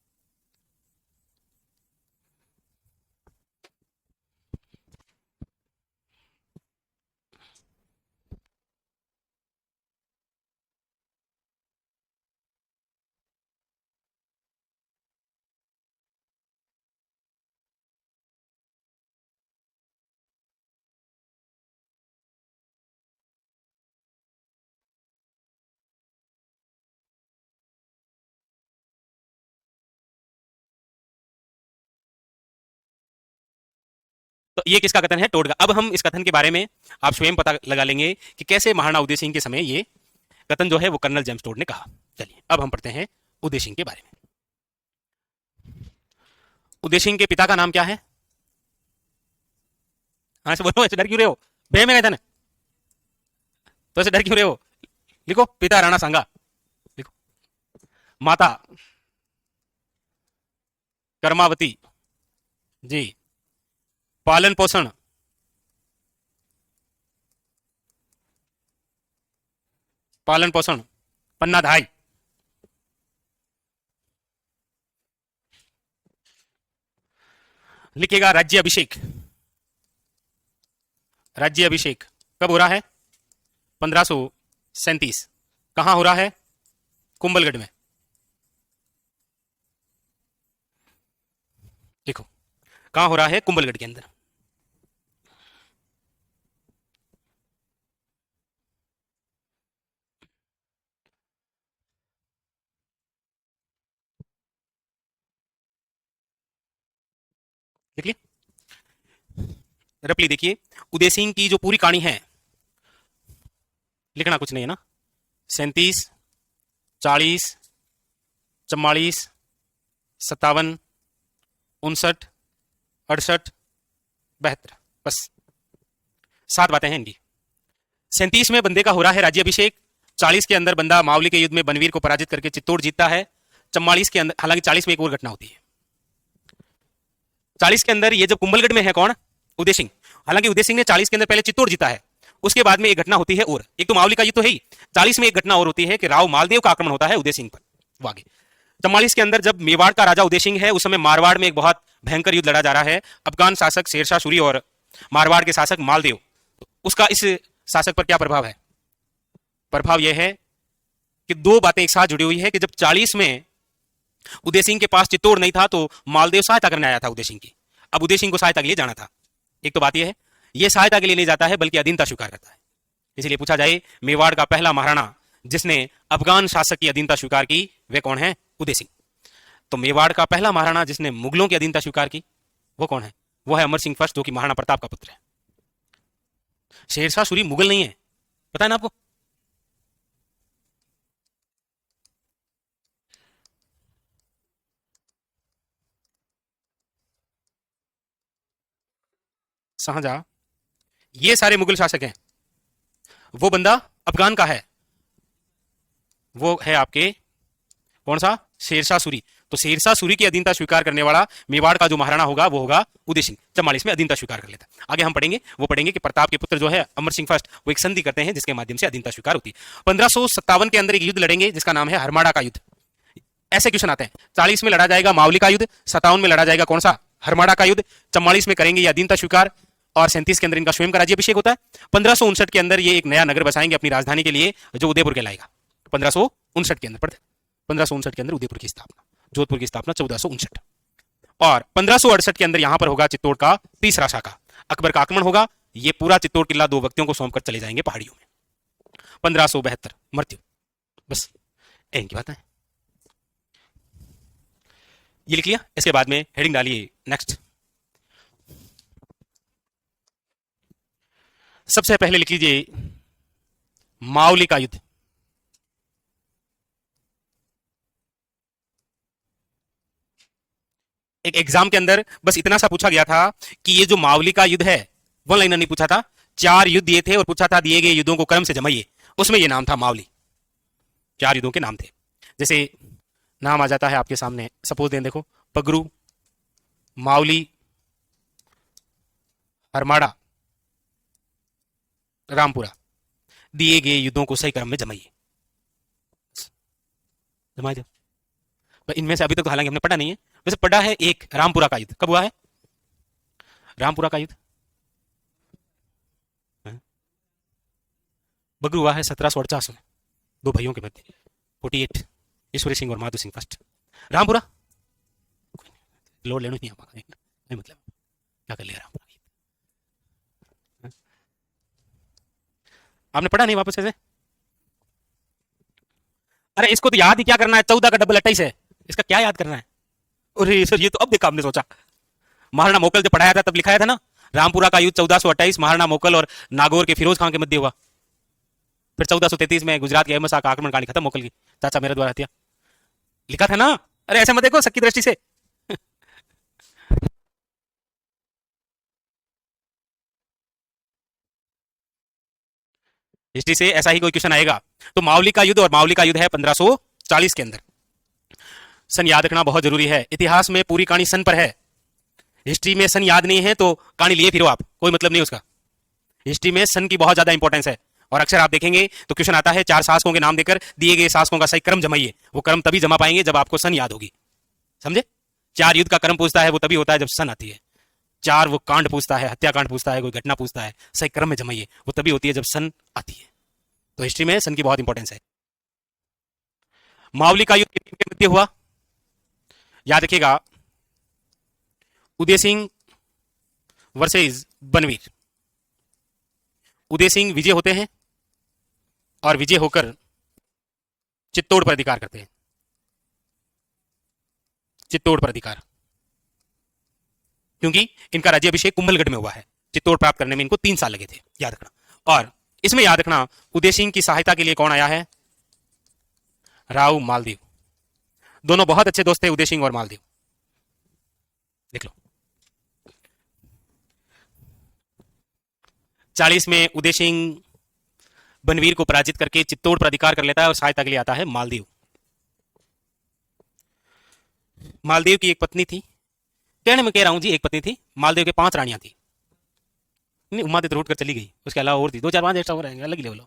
तो ये किसका कथन है? टोड का। अब हम इस कथन के बारे में आप स्वयं पता लगा लेंगे कि कैसे महाराणा उदय सिंह के समय ये कथन जो है वो कर्नल जेम्स टोड ने कहा। चलिए अब हम पढ़ते हैं उदय सिंह के बारे में। उदय सिंह के पिता का नाम क्या है? हाँ, ऐसे बोलो, ऐसे डर क्यों रहे हो? भय में गए थे ना, तो ऐसे डर क्यों रहे हो? लिखो, पिता राणा सांगा। लिखो, माता कर्मावती जी। पालन पोषण पालन पोषण पन्ना धाई। लिखिएगा, राज्य अभिषेक। राज्य अभिषेक कब हो रहा है? 1537। कहां हो रहा है? कुंभलगढ़ में। लिखो, कहां हो रहा है? कुंभलगढ़ के अंदर। लिख लिया? रपली देखिए, उदय सिंह की जो पूरी कहानी है, लिखना कुछ नहीं है ना। 37, 40, 44, 57, 59, 68, 72, बस 7 बातें हैं इनकी। 37 में बंदे का हो रहा है राज्याभिषेक। 40 के अंदर बंदा मावली के युद्ध में बनवीर को पराजित करके चित्तौड़ जीतता है। 44 के अंदर, हालांकि 40 में एक और घटना होती है। 40 के अंदर ये जब कुंभलगढ़ में है कौन? उदय सिंह। हालांकि उदय सिंह ने 40 के अंदर पहले चित्तौड़ जीता है। उसके बाद में एक घटना होती है, और एक तो मावली का युद्ध तो है ही, 40 में एक घटना और होती है कि राव मालदेव का आक्रमण होता है उदय सिंह पर। वो आगे 44 के अंदर जब मेवाड़ का राजा उदय सिंह है, उस समय मारवाड़ में एक बहुत भयंकर युद्ध लड़ा जा रहा है। अफगान शासक शेरशाह सूरी और मारवाड़ के शासक मालदेव, उसका इस शासक पर क्या प्रभाव है? प्रभाव यह है कि दो बातें एक साथ जुड़ी हुई है कि जब 40 में उदय सिंह के पास चित्तौड़ नहीं था तो मालदेव सहायता करने आया था उदय सिंह की। अब उदय सिंह को सहायता के लिए जाना था। एक तो बात यह है, यह सहायता के लिए नहीं जाता है बल्कि अधीनता स्वीकार करता है। इसलिए पूछा जाए मेवाड़ का पहला महाराणा जिसने अफगान शासक की अधीनता स्वीकार की वे कौन है? उदय सिंह। तो मेवाड़ का पहला महाराणा जिसने मुगलों की अधीनता स्वीकार की वो कौन है? वो है अमर सिंह फर्स्ट, जो कि महाराणा प्रताप का पुत्र है। शेरशाह सूरी मुगल नहीं है, पता है ना आपको? शाहजहां, ये सारे मुगल शासक हैं। वो बंदा अफगान का है, वो है आपके कौन सा? शेरशाह सूरी। तो शेरशाह सूरी की अधीनता स्वीकार करने वाला मेवाड़ का जो महाराणा होगा वो होगा उदय सिंह। 44 में अधीनता स्वीकार कर लेता है। आगे हम पढ़ेंगे, वो पढ़ेंगे कि प्रताप के पुत्र जो है अमर सिंह फर्स्ट, वो एक संधि करते हैं जिसके माध्यम से अधीनता स्वीकार होती है। 1557 के अंदर एक युद्ध लड़ेंगे जिसका नाम है हरमाड़ा का युद्ध। ऐसे क्वेश्चन आते हैं। 40 में लड़ा जाएगा मावली का युद्ध, 57 में लड़ा जाएगा कौन सा? हरमाड़ा का युद्ध। 44 में करेंगे ये अधीनता स्वीकार, और 37 के अंदर इनका स्वयं का राज्यभिषेक होता है। 1559 के अंदर ये एक नया नगर बसाएंगे अपनी राजधानी के लिए, जो उदयपुर कहलाएगा। 1559 के अंदर पढ़ते, 1559 के अंदर उदयपुर की स्थापना, जोधपुर की स्थापना 1459। और 1568 के अंदर यहां पर होगा चित्तौड़ का तीसरा शाखा, अकबर का आक्रमण होगा। ये पूरा चित्तौड़ किला दो व्यक्तियों को सौंपकर चले जाएंगे पहाड़ियों में। 1572 मृत्यु। बस इनकी बात है, ये लिख लिया। इसके बाद में हेडिंग डालिए नेक्स्ट। सबसे पहले लिख लीजिए मावली का युद्ध। एक एग्जाम के अंदर बस इतना सा पूछा गया था कि ये जो मावली का युद्ध है, वन लाइनर नहीं पूछा था, 4 युद्ध दिए थे और पूछा था दिए गए युद्धों को क्रम से जमाइए। उसमें ये नाम था मावली, 4 युद्धों के नाम थे। जैसे नाम आ जाता है आपके सामने, सपोज दें, देखो, पगरू, मावली, हरमाड़ा, रामपुरा। दिए गए युद्धों को सही क्रम में जमाइए, जमा दो। इनमें से अभी तक तो हालांकि हमने पढ़ा नहीं है, वैसे पढ़ा है एक रामपुरा का युद्ध। कब हुआ है रामपुरा का युद्ध? बगरू हुआ है 1748 में, दो भाइयों के मध्य, 48, ईश्वरी सिंह और माधु सिंह फर्स्ट। रामपुरा लोड लेना नहीं आ नहीं, मतलब क्या कर लिया रामपुरा? आपने पढ़ा नहीं वापस ऐसे? अरे इसको तो याद ही क्या करना है, 14 का डबल 28 है, इसका क्या याद करना है? अरे सर ये तो अब देखा, आपने सोचा महाराणा मोकल जब पढ़ाया था तब लिखाया था ना, रामपुरा का युद्ध 1428 महाराणा मोकल और नागौर के फिरोज खान के मध्य हुआ। फिर 1433 में गुजरात के अहमद शाह का आक्रमण कहानी खत्म, मोकल की चाचा मेरे द्वारा हत्या, लिखा था ना। अरे ऐसे मत देखो शक की दृष्टि से। हिस्ट्री से ऐसा ही कोई क्वेश्चन आएगा। तो मावली का युद्ध, और मावली का युद्ध है 1540 के अंदर। सन याद रखना बहुत जरूरी है, इतिहास में पूरी कहानी सन पर है। हिस्ट्री में सन याद नहीं है तो कहानी लिए फिरो आप, कोई मतलब नहीं उसका। हिस्ट्री में सन की बहुत ज्यादा इंपॉर्टेंस है। और अक्सर आप देखेंगे तो क्वेश्चन आता है 4 शासकों के नाम देकर दिए गए शासकों का सही क्रम जमाइए। वो क्रम तभी जमा पाएंगे जब आपको सन याद होगी, समझे? 4 युद्ध का क्रम पूछता है वो तभी होता है जब सन आती है। 4 वो कांड पूछता है, हत्याकांड पूछता है, कोई घटना पूछता है, सही क्रम में जमाइए, वो तभी होती है जब सन आती है। तो हिस्ट्री में सन की बहुत इंपॉर्टेंस है। मावली का युद्ध किनके मध्य हुआ? याद रखिएगा, उदय सिंह वर्सेज बनवीर। उदय सिंह विजय होते हैं और विजय होकर चित्तौड़ पर अधिकार करते हैं। चित्तौड़ पर अधिकार, क्योंकि इनका राज्याभिषेक कुंभलगढ़ में हुआ है। चित्तौड़ प्राप्त करने में इनको 3 साल लगे थे, याद रखना। और इसमें याद रखना उदय सिंह की सहायता के लिए कौन आया है? राव मालदेव। दोनों बहुत अच्छे दोस्त थे, उदय सिंह और मालदेव, देख लो। 40 में उदय सिंह बनवीर को पराजित करके चित्तौड़ पर अधिकार कर लेता है और सहायता के लिए आता है मालदेव। मालदेव की एक पत्नी थी, कहने में कह रहा हूं जी, एक पत्नी थी। मालदेव के 5 रानियां थी। नहीं, उमा तो रूट कर चली गई, उसके अलावा और थी 2 4 5 एक्स्ट्रा हो रहेंगे, अलग ही लेवल।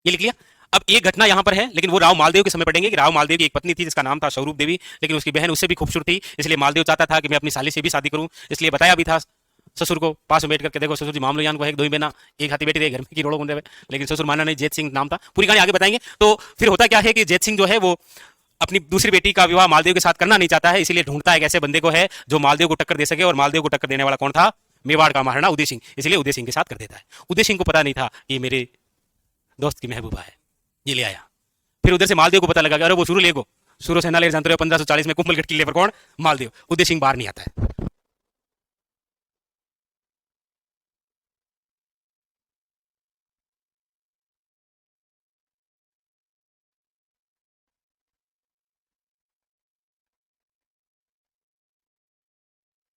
ये लिख लिया। अब एक घटना यहां पर है, लेकिन वो राव मालदेव के समय पढ़ेंगे कि राव मालदेव की एक पत्नी थी जिसका नाम था स्वरूप देवी, लेकिन उसकी बहन उससे भी खूबसूरत थी, इसलिए मालदेव चाहता था कि मैं अपनी साली से भी शादी करूं, इसलिए बताया भी था ससुर को पास में बैठ करके, देखो ससुर जी मामलो यान को है, दो ही बहना एक हाथी बेटी रहे घर में की रोड़ो गुंदे, लेकिन ससुर माना नहीं, जैत सिंह नाम था। पूरी कहानी आगे बताएंगे। तो फिर होता क्या है कि जैत सिंह जो है वो अपनी दूसरी बेटी का विवाह मालदेव के साथ करना नहीं चाहता है, इसलिए ढूंढता है एक ऐसे बंदे को है जो मालदेव को टक्कर दे सके, और मालदेव को टक्कर देने वाला कौन था? मेवाड़ का महाराणा उदय सिंह, इसलिए उदय सिंह के साथ कर देता है। उदय सिंह को पता नहीं था कि मेरे दोस्त की महबूबा है, ये ले आया। फिर उधर से मालदेव को पता लगा कि अरे वो शुरू लेगो सूरो सेना ले जानते हो 1540 में कुंभलगढ़ किले पर कौन? मालदेव। उदय सिंह बाहर नहीं आता है।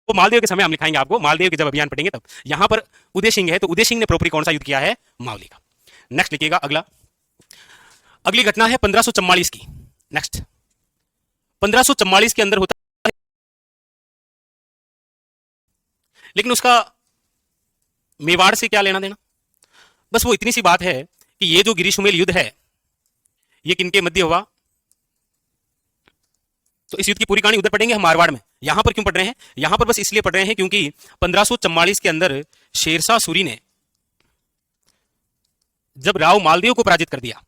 तो मालदेव के समय हम लिखाएंगे आपको, मालदेव के जब अभियान पढ़ेंगे तब। यहां पर उदय सिंह है, तो उदय सिंह ने प्रॉपरली कौन सा युद्ध किया है? मावली का। नेक्स्ट लिखिएगा अगला, अगली घटना है 1544 की। नेक्स्ट 1544 के अंदर होता है, लेकिन उसका मेवाड़ से क्या लेना देना? बस वो इतनी सी बात है कि ये जो गिरिशुमेल युद्ध है ये किनके मध्य हुआ? तो इस युद्ध की पूरी कहानी उधर पढ़ेंगे हम मारवाड़ में। यहां पर क्यों पढ़ रहे हैं? यहां पर बस इसलिए पढ़ रहे हैं क्योंकि 1544 के अंदर शेरशाह सूरी ने जब राव मालदेव को पराजित कर दिया।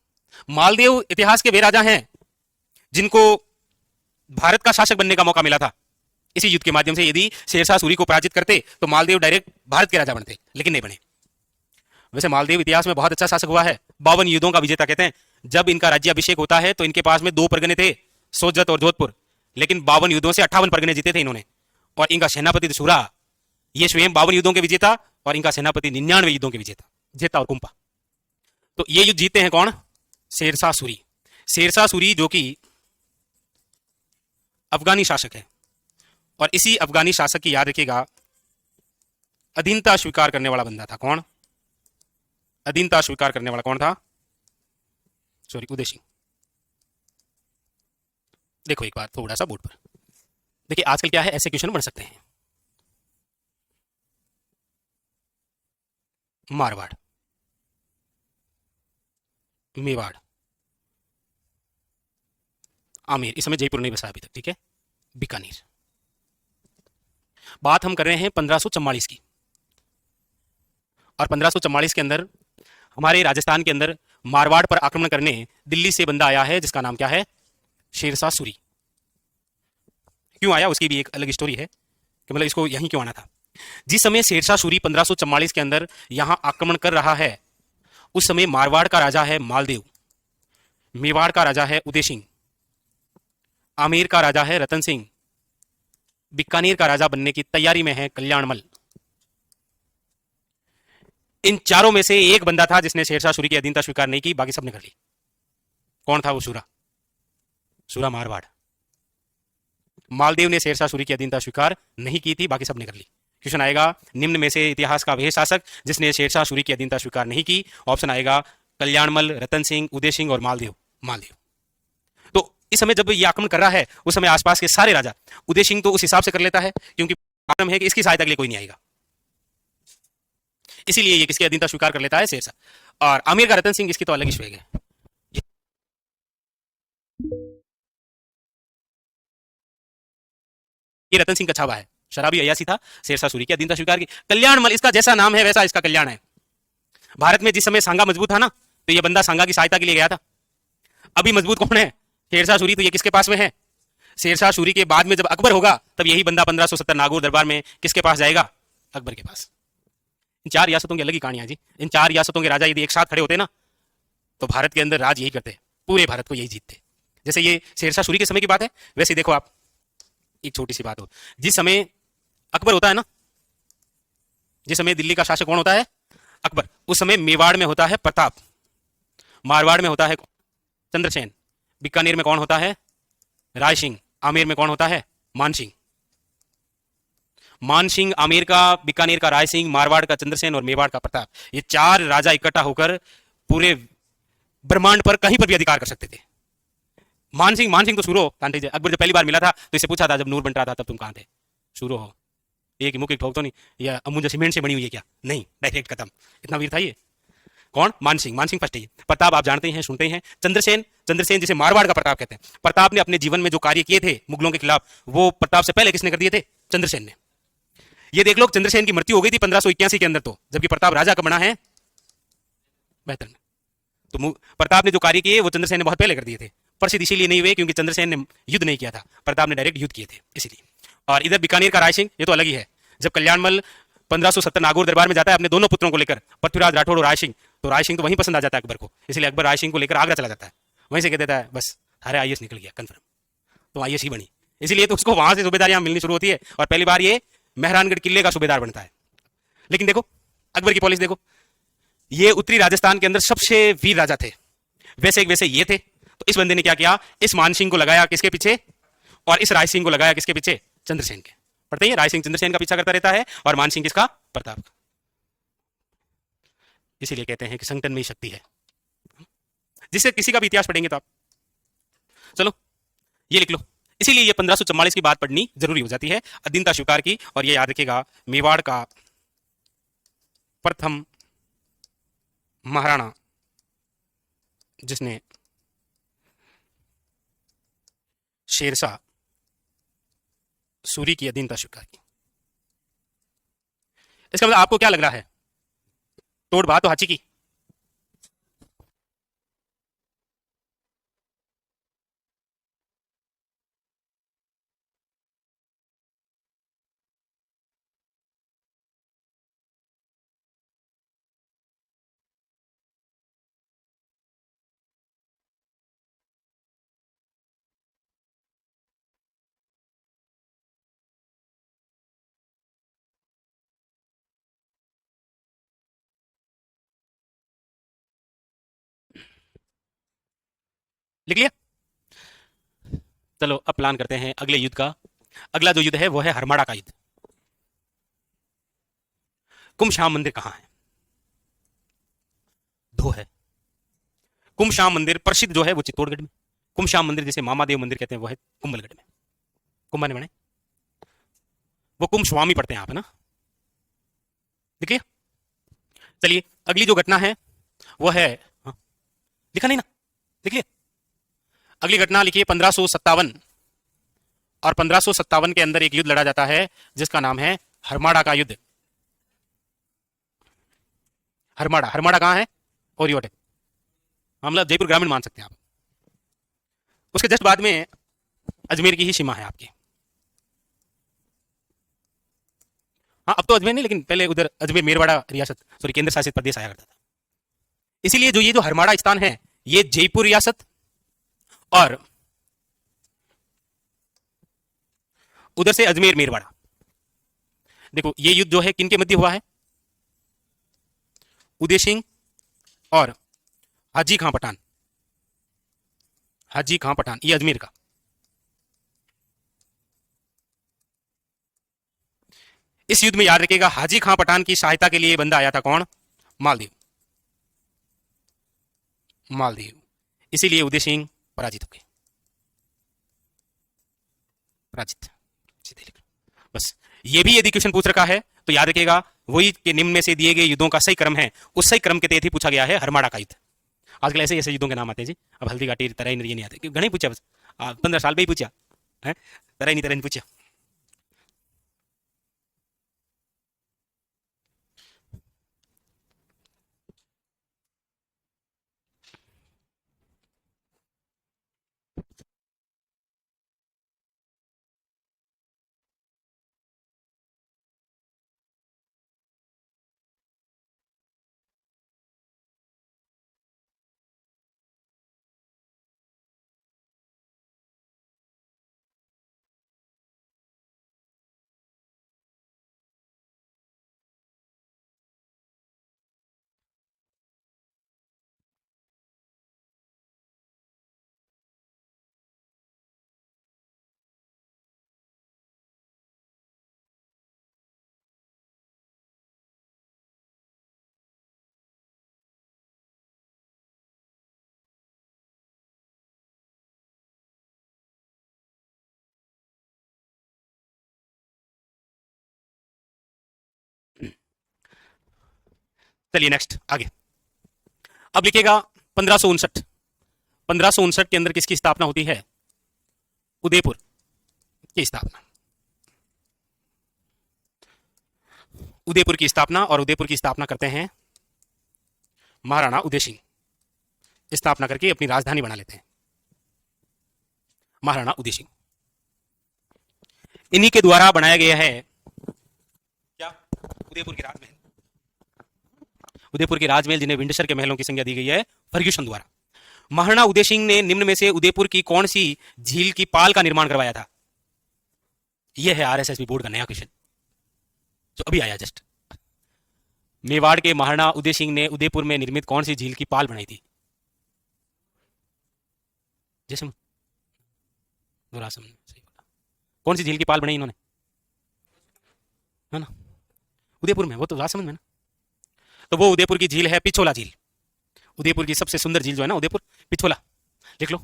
मालदेव इतिहास के वे राजा हैं जिनको भारत का शासक बनने का मौका मिला था इसी युद्ध के माध्यम से। यदि शेरशाह सूरी को पराजित करते तो मालदेव डायरेक्ट भारत के राजा बनते, लेकिन नहीं बने। वैसे मालदेव इतिहास में बहुत अच्छा शासक हुआ है, 52 युद्धों का विजेता कहते हैं। जब इनका राज्याभिषेक होता है तो इनके पास में 2 परगने थे, सोजत और जोधपुर, लेकिन 52 युद्धों से 58 परगने जीते थे इन्होंने। और इनका सेनापति दशूरा ये स्वयं 52 युद्धों के विजेता, और इनका सेनापति 99 युद्धों के विजेता, जेता और कुंपा। तो ये युद्ध जीते हैं कौन? शेरशाह सूरी। शेरशाह सूरी जो कि अफगानी शासक है, और इसी अफगानी शासक की याद रखिएगा, अधीनता स्वीकार करने वाला बंदा था कौन? अधीनता स्वीकार करने वाला कौन था? सॉरी, उदय सिंह। देखो एक बार थोड़ा सा बोर्ड पर देखिए, आजकल क्या है, ऐसे क्वेश्चन बन सकते हैं। मारवाड़, मेवाड़, आमेर, इस समय जयपुर नहीं बसा अभी तक, ठीक है, बीकानेर। बात हम कर रहे हैं 1544 की, और 1544 के अंदर हमारे राजस्थान के अंदर मारवाड़ पर आक्रमण करने दिल्ली से बंदा आया है जिसका नाम क्या है? शेरशाह सूरी। क्यों आया उसकी भी एक अलग स्टोरी है कि मतलब इसको यहीं क्यों आना था। जिस समय शेरशाह सूरी 1544 के अंदर यहां आक्रमण कर रहा है, उस समय मारवाड़ का राजा है मालदेव, मेवाड़ का राजा है उदय सिंह, आमेर का राजा है रतन सिंह, बीकानेर का राजा बनने की तैयारी में है कल्याणमल। इन चारों में से एक बंदा था जिसने शेरशाह सूरी की अधीनता स्वीकार नहीं की, बाकी सबने कर ली। कौन था वो? सूरा। सूरा मारवाड़। मालदेव ने शेरशाह सूरी की अधीनता स्वीकार नहीं की थी, बाकी सबने कर ली। क्वेश्चन आएगा, निम्न में से इतिहास का वह शासक जिसने शेरशाह सूरी की अधीनता स्वीकार नहीं की। ऑप्शन आएगा कल्याणमल, रतन सिंह, उदय सिंह और मालदेव। मालदेव। तो इस समय जब ये आक्रमण कर रहा है, उस समय आसपास के सारे राजा, उदय सिंह तो उस हिसाब से कर लेता है क्योंकि मालूम है कि इसकी सहायता के लिए कोई नहीं आएगा, इसीलिए ये किसकी अधीनता स्वीकार कर लेता है? शेरशाह। और आमेर का रतन सिंह इसकी तो अलग ही स्वेग है। ये रतन सिंह का छावा है, शराबी अयासी था, शेरशाह सूरी की अधीनता स्वीकार की। कल्याणमल, इसका जैसा नाम है वैसा इसका कल्याण है। भारत में जिस समय सांगा मजबूत था ना, तो ये बंदा सांगा की सहायता के लिए गया था। अभी मजबूत कौन है? शेरशाह सूरी। तो ये किसके पास में है? शेरशाह सूरी के बाद में जब अकबर होगा तब यही बंदा 1570 नागौर दरबार में किसके पास जाएगा? अकबर के पास। इन 4 रियासतों की अलग ही कहानियां जी। इन 4 रियासतों के राजा यदि एक साथ खड़े होते ना, तो भारत के अंदर राज यही करते, पूरे भारत को यही जीतते। जैसे ये शेरशाह सूरी के समय की बात है, वैसे देखो आप, एक छोटी सी बात हो, जिस समय अकबर होता है ना, जिस समय दिल्ली का शासक कौन होता है? अकबर। उस समय मेवाड़ में होता है प्रताप, मारवाड़ में होता है चंद्रसेन, बीकानेर में कौन होता है? राय सिंह, आमेर में कौन होता है? मान सिंह। मान सिंह आमेर का, बीकानेर का राय सिंह, मारवाड़ का चंद्रसेन और मेवाड़ का प्रताप, ये 4 राजा इकट्ठा होकर पूरे ब्रह्मांड पर कहीं पर भी अधिकार कर सकते थे। मान सिंह तो सूरो कांटे। अकबर जब पहली बार मिला था तो इसे पूछा था जब नूर बन रहा था, तब तुम कहां थे? सूरो हो। एक मुख एक ठोक तो नहीं, या अमुजा सीमेंट से बनी हुई है क्या? नहीं, डायरेक्ट खत्म। इतना वीर था ये। कौन? मानसिंह। मानसिंह फर्स्ट है। प्रताप आप जानते हैं, सुनते हैं। चंद्रसेन, चंद्रसेन जिसे मारवाड़ का प्रताप कहते हैं। प्रताप ने अपने जीवन में जो कार्य किए थे मुगलों के खिलाफ, वो प्रताप से पहले किसने कर दिए थे? चंद्रसेन ने। ये देख लो, चंद्रसेन की मृत्यु हो गई थी 1581 के अंदर, तो जबकि प्रताप राजा का बना है बेहतर में। तो प्रताप ने जो कार्य किए वो चंद्रसेन ने बहुत पहले कर दिए थे। प्रसिद्ध इसीलिए नहीं हुए क्योंकि चंद्रसेन ने युद्ध नहीं किया था, प्रताप ने डायरेक्ट युद्ध किए थे, इसीलिए। और इधर बीकानेर का रायसिंह, ये तो अलग ही है। जब कल्याणमल 1570 नागौर दरबार में जाता है अपने दोनों पुत्रों को लेकर, पृथ्वीराज राठौड़ और रायसिंह, तो रायसिंह तो वहीं पसंद आ जाता है अकबर को, इसलिए अकबर रायसिंह को लेकर आगरा चला जाता है। वहीं से कह देता है बस अरे आईएएस निकल गया कंफर्म, तो आईएएस ही बनी। इसलिए तो उसको वहां से सूबेदारियां मिलनी शुरू होती है और पहली बार ये मेहरानगढ़ किले का सूबेदार बनता है। लेकिन देखो अकबर की पॉलिसी देखो, ये उत्तरी राजस्थान के अंदर सबसे वीर राजा थे, वैसे वैसे ये थे। तो इस बंदे ने क्या किया, इस मानसिंह को लगाया किसके पीछे, और इस रायसिंह को लगाया किसके पीछे? चंद्रसेन के। पढ़ते ही रायसिंह चंद्रसेन का पीछा करता रहता है और मानसिंह किसका? प्रताप का। इसीलिए कहते हैं कि संगठन में ही शक्ति है। जिससे किसी का भी इतिहास पढ़ेंगे तो आप, चलो ये लिख लो। इसीलिए ये 1544 की बात पढ़नी जरूरी हो जाती है, अधीनता स्वीकार की। और ये याद रखेगा, मेवाड़ का प्रथम महाराणा जिसने शेरशाह सूरी की अधीनता स्वीकार की। इसका मतलब आपको क्या लग रहा है? तोड़ बात तो हाची की। लिख लिया? चलो अब प्लान करते हैं अगले युद्ध का। अगला जो युद्ध है वो है हरमाड़ा का युद्ध। कुमश्याम मंदिर कहां है? दो है। कुमश्याम मंदिर प्रसिद्ध जो है वो चित्तौड़गढ़ में। कुमश्याम मंदिर जिसे मामादेव मंदिर कहते हैं वो है कुंभलगढ़ में। कुंभा ने बने, वो कुंभ स्वामी पढ़ते हैं आप, है ना? देखिए, चलिए अगली जो घटना है वो है, हाँ, लिखा नहीं ना? देखिए अगली घटना लिखिए 1557। और 1557 के अंदर एक युद्ध लड़ा जाता है जिसका नाम है हरमाड़ा का युद्ध। हरमाड़ा, हरमाड़ा कहां है? और योटे, मतलब जयपुर ग्रामीण मान सकते हैं आप। उसके जस्ट बाद में अजमेर की ही सीमा है आपकी। हाँ अब तो अजमेर नहीं, लेकिन पहले उधर अजमेर मेरवाड़ा रियासत, सॉरी केंद्र शासित प्रदेश आया करता था। इसीलिए जो ये जो हरमाड़ा स्थान है ये जयपुर रियासत और उधर से अजमेर मेरवाड़ा। देखो ये युद्ध जो है किनके मध्य हुआ है? उदय सिंह और हाजी खां पठान। हाजी खां पठान, ये अजमेर का। इस युद्ध में याद रखिएगा हाजी खां पठान की सहायता के लिए बंदा आया था कौन? मालदेव। मालदेव, इसीलिए उदय सिंह पराजित हो गए। पराजित, सीधे लिख लो बस। ये भी यदि क्वेश्चन पूछ रखा है तो याद रखिएगा वही के निम्न में से दिए गए युद्धों का सही क्रम है, उस सही क्रम के तहत ही पूछा गया है हरमाड़ा का युद्ध। आजकल ऐसे ऐसे युद्धों के नाम आते हैं जी। अब हल्दी घाटी तराइन ये नहीं आते, घने पूछा बस 15 साल में ही पूछा है, तराइन तराइन पूछा। चलिए नेक्स्ट आगे। अब लिखेगा 1559। 1559 के अंदर किसकी स्थापना होती है? उदयपुर की स्थापना। उदयपुर की स्थापना, और उदयपुर की स्थापना करते हैं महाराणा उदय सिंह। स्थापना करके अपनी राजधानी बना लेते हैं महाराणा उदय सिंह। इन्हीं के द्वारा बनाया गया है क्या? उदयपुर के राजमहल। उदयपुर के राजमहल जिन्हें विंडसर के महलों की संज्ञा दी गई है फर्ग्यूसन द्वारा। महाराणा उदय सिंह ने निम्न में से उदयपुर की कौन सी झील की पाल का निर्माण करवाया था? यह है आरएसएसबी बोर्ड का नया क्वेश्चन जो अभी आया जस्ट। मेवाड़ के महाराणा उदय सिंह ने उदयपुर में निर्मित कौन सी झील की पाल बनाई थी? जैसम दुरासम ने सही बोला। कौन सी झील की पाल बनाई इन्होंने? है ना, उदयपुर में, वो तो राजसमंद में ना। तो वो उदयपुर की झील है पिछोला झील। उदयपुर की सबसे सुंदर झील जो है ना उदयपुर पिछोला, लिख लो।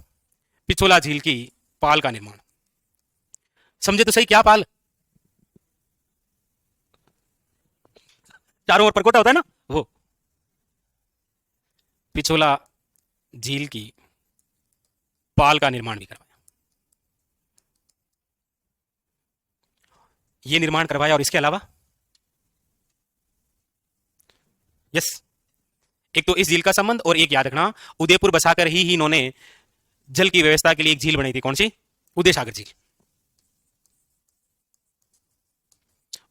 पिछोला झील की पाल का निर्माण। समझे तो सही, क्या पाल? चारों ओर परकोटा होता है ना, वो पिछोला झील की पाल का निर्माण भी करवाया। ये निर्माण करवाया, और इसके अलावा यस, एक तो इस झील का संबंध, और एक याद रखना उदयपुर बसाकर ही इन्होंने जल की व्यवस्था के लिए एक झील बनाई थी। कौन सी? उदय सागर झील।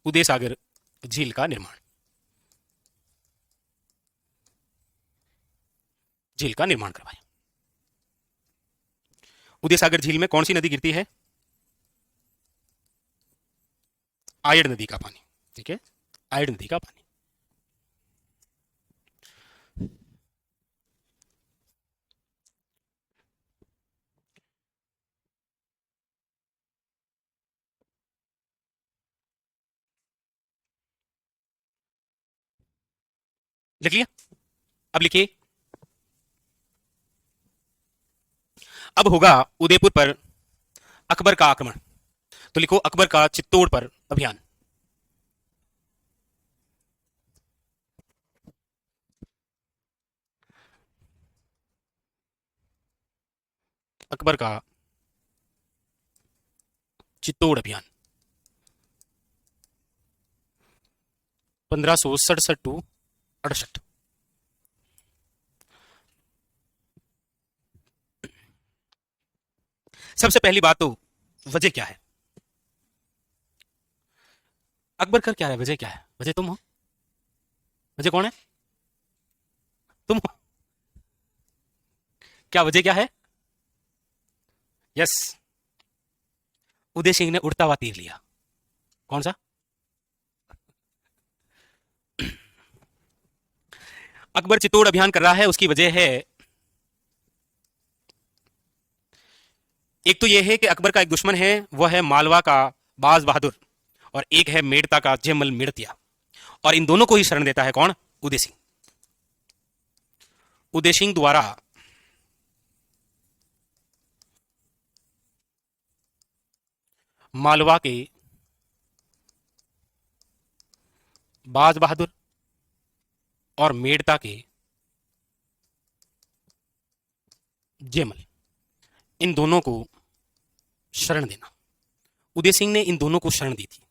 उदय सागर झील का निर्माण, झील का निर्माण करवाया। उदय सागर झील में कौन सी नदी गिरती है? आयड़ नदी का पानी। ठीक है, आयड़ नदी का पानी। लिख लिया? अब लिखिए, अब होगा उदयपुर पर अकबर का आक्रमण। तो लिखो अकबर का चित्तौड़ पर अभियान। अकबर का चित्तौड़ अभियान 1567 टू 68। सबसे पहली बात तो वजह क्या है? अकबर कर क्या है? वजह क्या है? वजह तुम हो। वजह कौन है? तुम हो। क्या वजह क्या है? यस, उदय सिंह ने उड़ता हुआ तीर लिया। कौन सा? अकबर चित्तौड़ अभियान कर रहा है, उसकी वजह है, एक तो यह है कि अकबर का एक दुश्मन है, वह है मालवा का बाज बहादुर, और एक है मेड़ता का जयमल मेड़तिया। और इन दोनों को ही शरण देता है कौन? उदय सिंह। उदय सिंह द्वारा मालवा के बाज बहादुर और मेड़ता के जयमल, इन दोनों को शरण देना। उदय सिंह ने इन दोनों को शरण दी थी,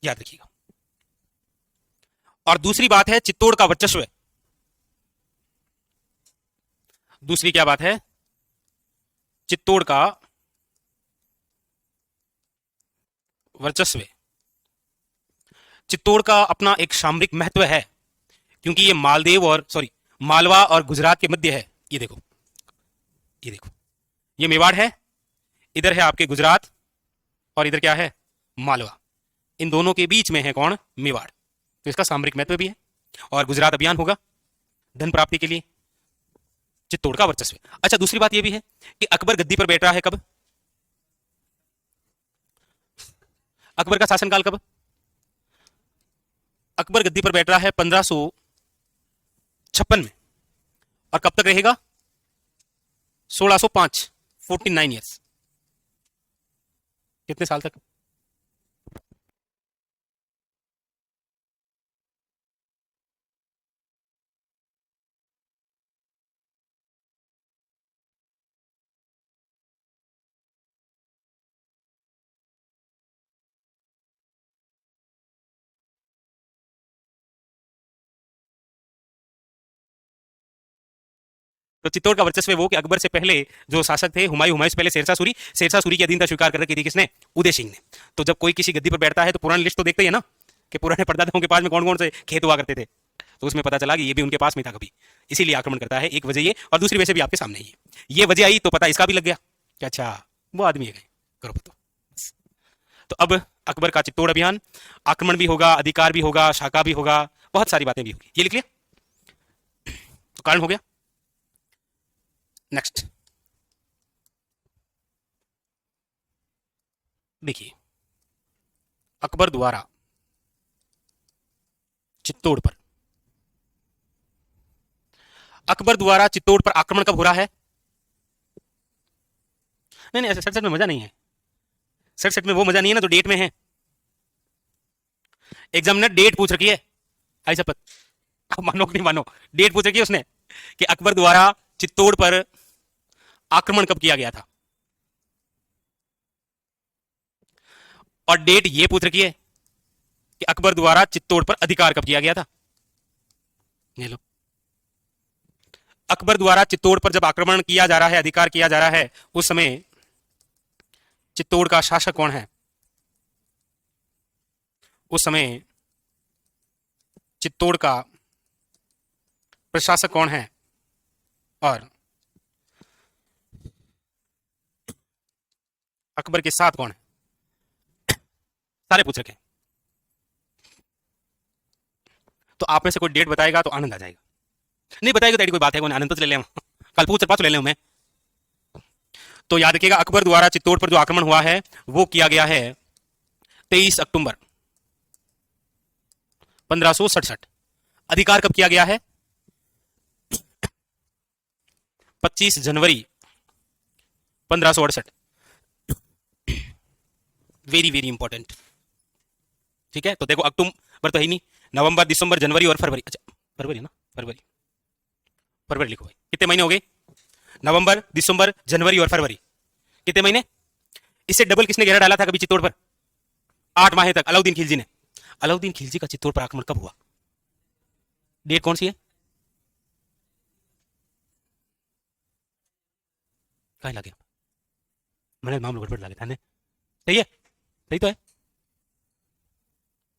याद रखिएगा। और दूसरी बात है चित्तौड़ का वर्चस्व। दूसरी क्या बात है? चित्तौड़ का वर्चस्व। चित्तौड़ का अपना एक सामरिक महत्व है, क्योंकि ये मालदेव और सॉरी मालवा और गुजरात के मध्य है। ये देखो, ये देखो, ये मेवाड़ है, इधर है आपके गुजरात, और इधर क्या है? मालवा। इन दोनों के बीच में है कौन? मेवाड़। तो इसका सामरिक महत्व भी है। और गुजरात अभियान होगा धन प्राप्ति के लिए। चित्तौड़ का वर्चस्व। अच्छा, दूसरी बात यह भी है कि अकबर गद्दी पर बैठ रहा है कब? अकबर का शासनकाल कब? अकबर गद्दी पर बैठ रहा है 1556 में, और कब तक रहेगा? 1605, 49 ईयर्स। कितने साल तक? तो चित्तौड़ का वर्चस्व है वो कि अकबर से पहले जो शासक थे हुमायूं, हुमायूं से पहले शेरशाह सूरी की अधीनता स्वीकार कर रखी थी किसने? उदय सिंह ने। तो जब कोई किसी गद्दी पर बैठता है तो पुरानी लिस्ट तो देखते ही है ना कि पुराने परदादाओं के पास में कौन कौन से खेत हुआ करते थे। तो उसमें पता चला कि ये भी उनके पास में था कभी, इसीलिए आक्रमण करता है। एक वजह ये, और दूसरी वजह भी आपके सामने ही है। ये वजह आई तो पता इसका भी लग गया कि अच्छा वो आदमी है, करो तो। तो अब अकबर का चित्तौड़ अभियान, आक्रमण भी होगा, अधिकार भी होगा, शाखा भी होगा, बहुत सारी बातें भी होगी। ये लिख लिया, तो कारण हो गया। नेक्स्ट देखिए, अकबर द्वारा चित्तौड़ पर, अकबर द्वारा चित्तौड़ पर आक्रमण कब हो रहा है? नहीं नहीं, सट सट में मजा नहीं है। सट सट में वो मजा नहीं है ना तो डेट में है। एग्जामिनर डेट पूछ रखी है, आई शपथ, आप मानो कि नहीं मानो, डेट पूछ रखी है उसने कि अकबर द्वारा चित्तौड़ पर आक्रमण कब किया गया था, और डेट ये पूछ रखी है कि अकबर द्वारा चित्तौड़ पर अधिकार कब किया गया था। ये लो, अकबर द्वारा चित्तौड़ पर जब आक्रमण किया जा रहा है, अधिकार किया जा रहा है, उस समय चित्तौड़ का शासक कौन है? उस समय चित्तौड़ का प्रशासक कौन है, और अकबर के साथ कौन है, सारे पूछ रखे। तो आप में से कोई डेट बताएगा तो आनंद आ जाएगा, नहीं बताएगा तो कोई बात है, कोई आनंद तो ले लें, कल पूछ पाँच ले लें मैं। तो याद रखिएगा, अकबर द्वारा चित्तौड़ पर जो आक्रमण हुआ है वो किया गया है 23 अक्टूबर 1567। अधिकार कब किया गया है? 25 जनवरी 1568। Very very important. ठीक है, तो देखो अक्टूबर तो है ही नहीं, नवंबर, दिसंबर, जनवरी और फरवरी। अच्छा फरवरी ना, फरवरी, फरवरी लिखो भाई। कितने महीने हो गए? नवंबर, दिसंबर, जनवरी और फरवरी, कितने महीने? इससे डबल किसने घेरा डाला था कभी चित्तौड़ पर? 8 माह तक अलाउद्दीन खिलजी ने। अलाउद्दीन खिलजी का चित्तौड़ पर आक्रमण कब हुआ? डेट कौन सी है? कहीं लगे मैंने मामलो गड़बड़ लगे था। सही है, सही तो है,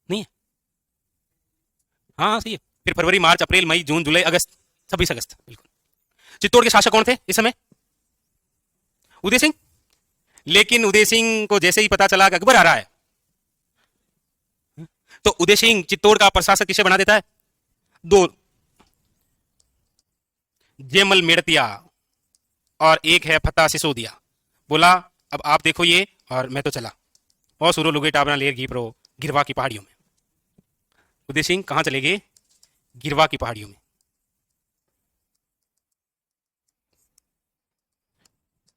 नहीं है? हाँ सही है। फिर फरवरी, मार्च, अप्रैल, मई, जून, जुलाई, अगस्त, 26 अगस्त, बिल्कुल। चित्तौड़ के शासक कौन थे इस समय? उदय सिंह। लेकिन उदय सिंह को जैसे ही पता चला कि अकबर आ रहा है, तो उदय सिंह चित्तौड़ का प्रशासक किसे बना देता है? दो, जयमल मेड़तिया और एक है फतेह सिसोदिया। बोला अब आप देखो ये, और मैं तो चला। और सुरो लुगे टाबना लेर घी प्रो, गिरवा की पहाड़ियों में। उदय सिंह कहां चले गए? गिरवा की पहाड़ियों में।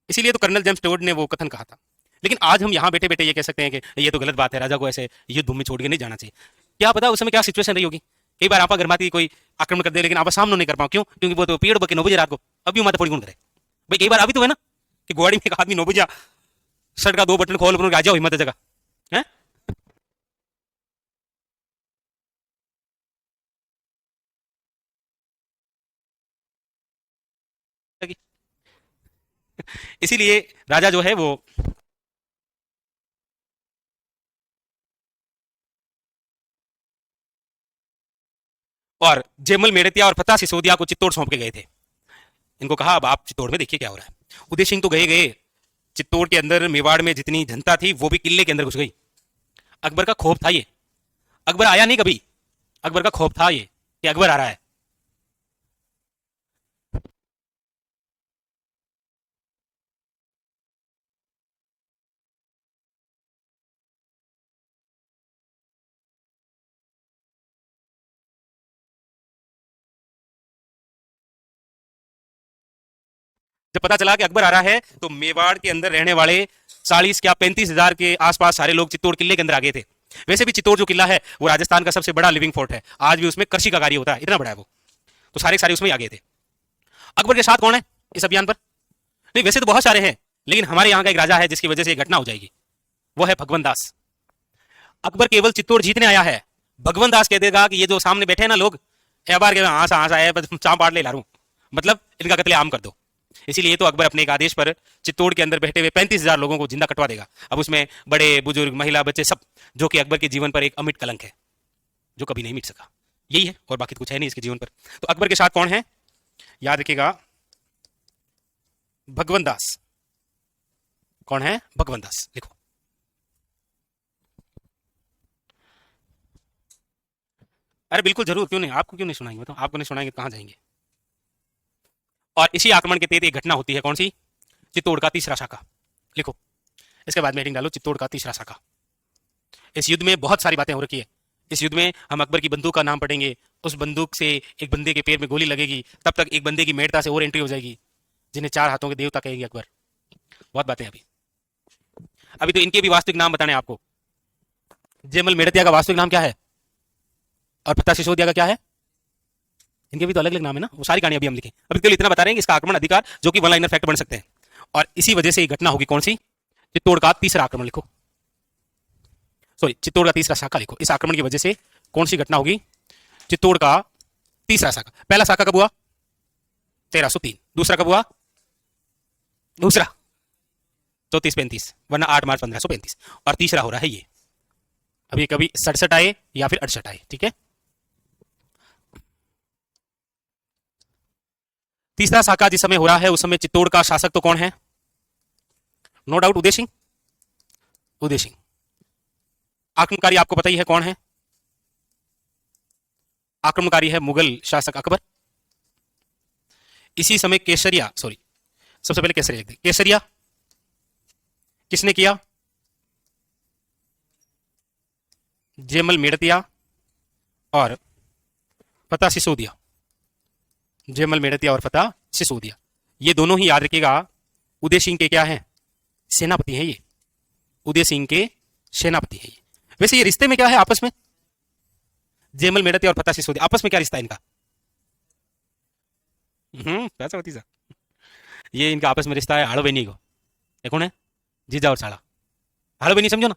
इसीलिए तो कर्नल जेम्स टोड ने वो कथन कहा था। लेकिन आज हम यहां बैठे बैठे ये कह सकते हैं कि ये तो गलत बात है, राजा को ऐसे युद्ध भूमि छोड़ के नहीं जाना चाहिए। क्या पता उस समय क्या सिचुएशन रही होगी। कई बार आपा गर्माती कोई आक्रमण कर दे, लेकिन आप सामने नहीं कर पाओ। क्यों? क्योंकि वो तो पेड़ बके 9 बजे रात को, अभी माता फोड़ी कौन करे भाई। कई बार अभी तो है ना कि गुवाड़ी में एक आदमी 9 बजे शर्ट का 2 बटन खोल आ जाओ, हिम्मत जगह है। इसीलिए राजा जो है वो और जयमल मेड़तिया और फतेह सिसोदिया को चित्तौड़ सौंप के गए थे। इनको कहा अब आप चित्तौड़ में देखिए क्या हो रहा है। उदय सिंह तो गए गए, चित्तौड़ के अंदर मेवाड़ में जितनी जनता थी वो भी किले के अंदर घुस गई। अकबर का खौफ था ये, अकबर आया नहीं कभी, अकबर का खौफ था ये कि अकबर आ रहा है। जब पता चला कि अकबर आ रहा है तो मेवाड़ के अंदर रहने वाले 40 क्या 35,000 के आसपास सारे लोग चित्तौड़ किले के अंदर आ गए थे। वैसे भी चित्तौड़ जो किला है वो राजस्थान का सबसे बड़ा लिविंग फोर्ट है, आज भी उसमें कृषि का कार्य होता है, इतना बड़ा है वो। तो सारे सारे उसमें आ गए थे। अकबर के साथ कौन है इस अभियान पर? नहीं वैसे तो बहुत सारे हैं, लेकिन हमारे यहाँ का एक राजा है जिसकी वजह से एक घटना हो जाएगी, वो है भगवंत दास। अकबर केवल चित्तौड़ जीतने आया है, भगवंत दास कह देगा कि ये जो सामने बैठे हैं ना लोग, बार के हाँसा हाँसा है, चाप बांट ले ला रू, मतलब इनका कत्लेआम कर दो। इसीलिए तो अकबर अपने एक आदेश पर चित्तौड़ के अंदर बैठे हुए 35,000 लोगों को जिंदा कटवा देगा। अब उसमें बड़े बुजुर्ग, महिला, बच्चे सब, जो कि अकबर के जीवन पर एक अमिट कलंक है, जो कभी नहीं मिट सका। यही है, और बाकी तो कुछ है नहीं इसके जीवन पर। तो अकबर के साथ कौन है, याद रखिएगा, भगवंत दास। कौन है, भगवंत दास, लिखो। अरे बिल्कुल जरूर, क्यों नहीं, आपको क्यों नहीं सुनाएंगे, बताओ, आपको नहीं सुनाएंगे तो कहां जाएंगे। और इसी आक्रमण के तहत एक घटना होती है, कौन सी, चित्तौड़ का तीसरा साका, लिखो। इसके बाद में हेडिंग डालो, चित्तौड़ का तीसरा साका। इस युद्ध में बहुत सारी बातें हो रखी है। इस युद्ध में हम अकबर की बंदूक का नाम पढ़ेंगे, उस बंदूक से एक बंदे के पैर में गोली लगेगी, तब तक एक बंदे की मेड़ता से और एंट्री हो जाएगी, जिन्हें 4 हाथों के देवता कहेंगे अकबर। बहुत बातें अभी। अभी तो इनके भी वास्तविक नाम बताने आपको। जयमल मेड़तिया का वास्तविक नाम क्या है, और फतेह सिसोदिया का क्या है, इनके भी तो अलग अलग नाम है ना, वो सारी कहानी अभी हम लिखें। अभी केवल इतना बता रहे हैं कि इसका आक्रमण अधिकार, जो कि वन लाइनर फैक्ट बन सकते हैं, और इसी वजह से ये घटना होगी, कौन सी, चित्तौड़ का तीसरा आक्रमण, लिखो। सॉरी, चित्तौड़ का तीसरा साका लिखो। इस आक्रमण की वजह से कौन सी घटना होगी, चित्तौड़ का तीसरा साका। पहला साका कब हुआ, 1303। दूसरा कब हुआ, दूसरा 3435, वरना 8 मार्च 1535। और तीसरा हो रहा है ये, अभी कभी 67 आए या फिर 68 आए, ठीक है। तीसरा साका जिस समय हो रहा है, उस समय चित्तौड़ का शासक तो कौन है, नो डाउट उदय सिंह। उदय सिंह। आक्रमणकारी आपको पता ही है कौन है, आक्रमणकारी है मुगल शासक अकबर। इसी समय केसरिया, सॉरी, सबसे पहले केसरिया लिख दे। केसरिया किसने किया, जयमल मेड़तिया और फतेह सिसोदिया। जयमल मेड़तिया और फतेह सिसोदिया, ये दोनों ही याद रखिएगा, उदय सिंह के क्या है, सेनापति हैं ये। उदय सिंह के सेनापति हैं ये। वैसे ये रिश्ते में क्या है आपस में, जयमल मेड़तिया और फतेह सिसोदिया, आपस में क्या रिश्ता है इनका, वैसा होती सर, ये इनका आपस में रिश्ता है हाड़ो बहनी को। ये कौन है, जीजा और साला, हाड़ो बहनी, समझो ना।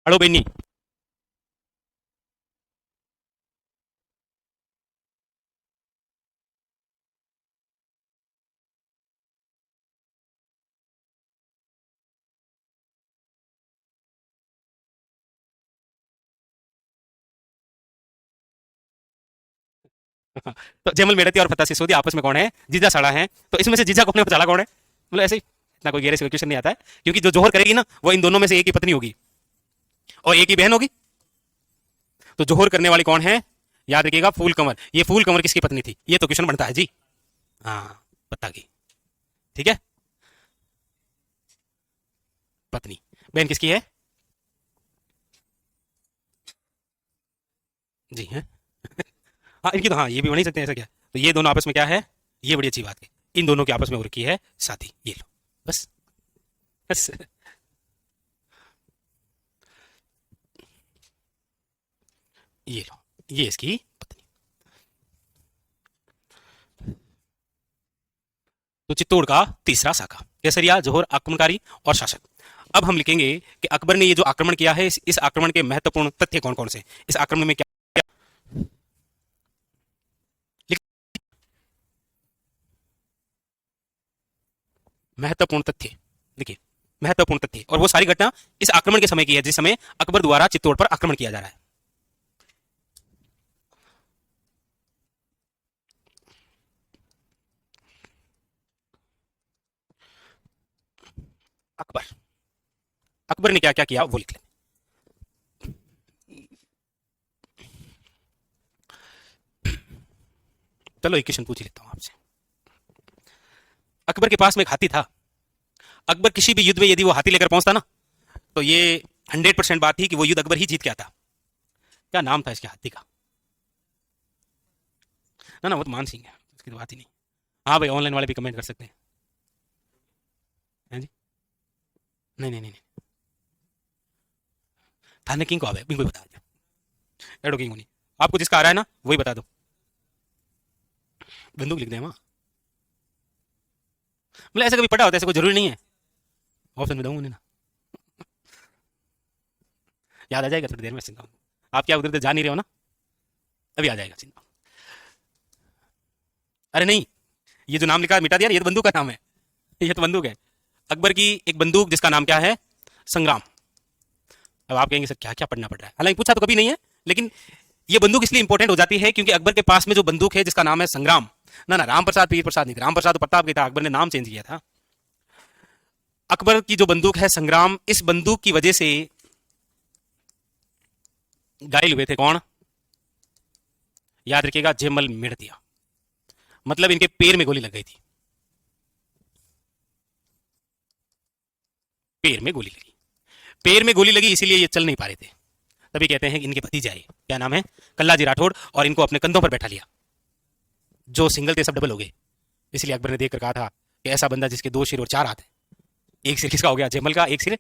हाड़ो बहनी। तो जयमल मेड़तिया और फतेह सिसोदिया आपस में कौन है, जीजा साला है। तो इसमें से जीजा को अपने साला कौन है, मतलब ऐसे ही, इतना कोई गहरे से क्वेश्चन नहीं आता है, क्योंकि जो जोहर करेगी ना, वो इन दोनों में से एक ही पत्नी होगी और एक ही बहन होगी। तो जोहर करने वाली कौन है, याद रखिएगा, फूल कंवर। ये फूल कंवर किसकी पत्नी थी, ये तो क्वेश्चन बनता है जी। हाँ, पता की, ठीक है, पत्नी। बहन किसकी है, जी है। हाँ इनकी तो, हाँ ये भी बन ही सकते हैं, ऐसा क्या। तो ये दोनों आपस में क्या है, ये बड़ी अच्छी बात है, इन दोनों के आपस में हो रखी है शादी, ये लो, बस बस। ये लो, ये इसकी पत्नी। तो चित्तौड़ का तीसरा साका, केसरिया, जोहर, आक्रमणकारी और शासक। अब हम लिखेंगे कि अकबर ने ये जो आक्रमण किया है, इस आक्रमण के महत्वपूर्ण तथ्य कौन कौन से, इस आक्रमण में क्या महत्वपूर्ण तथ्य, देखिए, महत्वपूर्ण तथ्य, और वो सारी घटना इस आक्रमण के समय की है, जिस समय अकबर द्वारा चित्तौड़ पर आक्रमण किया जा रहा है। अकबर, अकबर ने क्या क्या किया वो लिख लें। चलो एक क्वेश्चन पूछ लेता हूं आपसे। अकबर के पास में एक हाथी था। अकबर किसी भी युद्ध में यदि वो हाथी लेकर पहुंचता ना, तो ये 100% बात थी कि वो युद्ध अकबर ही जीत के आता। क्या नाम था इसके हाथी का, ना ना वो तो मान सिंह है, उसकी तो बात ही नहीं। हाँ भाई, ऑनलाइन वाले भी कमेंट कर सकते हैं, हैं जी। नहीं नहीं नहीं नहीं, थाने किंग को आवे बिल्कुल बता दो, एडो किंग नहीं, आपको जिसका आ रहा है ना वही बता दो, बंदूक लिख दे वहां, मतलब ऐसा कभी पढ़ा होता है, ऐसा कोई जरूरी नहीं है, ऑप्शन में दूंगा नहीं ना, याद आ जाएगा थोड़ी देर में, चिंता मत, आप क्या उधर उधर जा नहीं रहे हो ना, अभी आ जाएगा, चिंता, अरे नहीं, ये जो नाम लिखा है मिटा दिया ना, ये तो बंदूक का नाम है, ये तो बंदूक है, अकबर की एक बंदूक जिसका नाम क्या है, संग्राम। अब आप कहेंगे सर क्या क्या पढ़ना पड़ रहा है, हालांकि पूछा तो कभी नहीं है, लेकिन ये बंदूक इसलिए इंपॉर्टेंट हो जाती है क्योंकि अकबर के पास में जो बंदूक है जिसका नाम है संग्राम, ना ना राम प्रसाद पीर प्रसाद नहीं, राम प्रसाद तो प्रताप की था, अकबर ने नाम चेंज किया था, अकबर की जो बंदूक है संग्राम, इस बंदूक की वजह से घायल हुए थे कौन, याद रखिएगा, जेमल मेड़तिया, मतलब इनके पैर में गोली लग गई थी, पैर में गोली लगी, पैर में गोली लगी इसीलिए ये चल नहीं पा रहे थे, तभी कहते हैं कि इनके भतीजे आए, क्या नाम है, कल्लाजी राठौड़, और इनको अपने कंधों पर बैठा लिया, जो सिंगल थे सब डबल हो गए, इसलिए अकबर ने देखकर कहा था कि ऐसा बंदा जिसके 2 सिर और 4 हाथ है, एक सिर किसका हो गया, जेमल का, एक सिर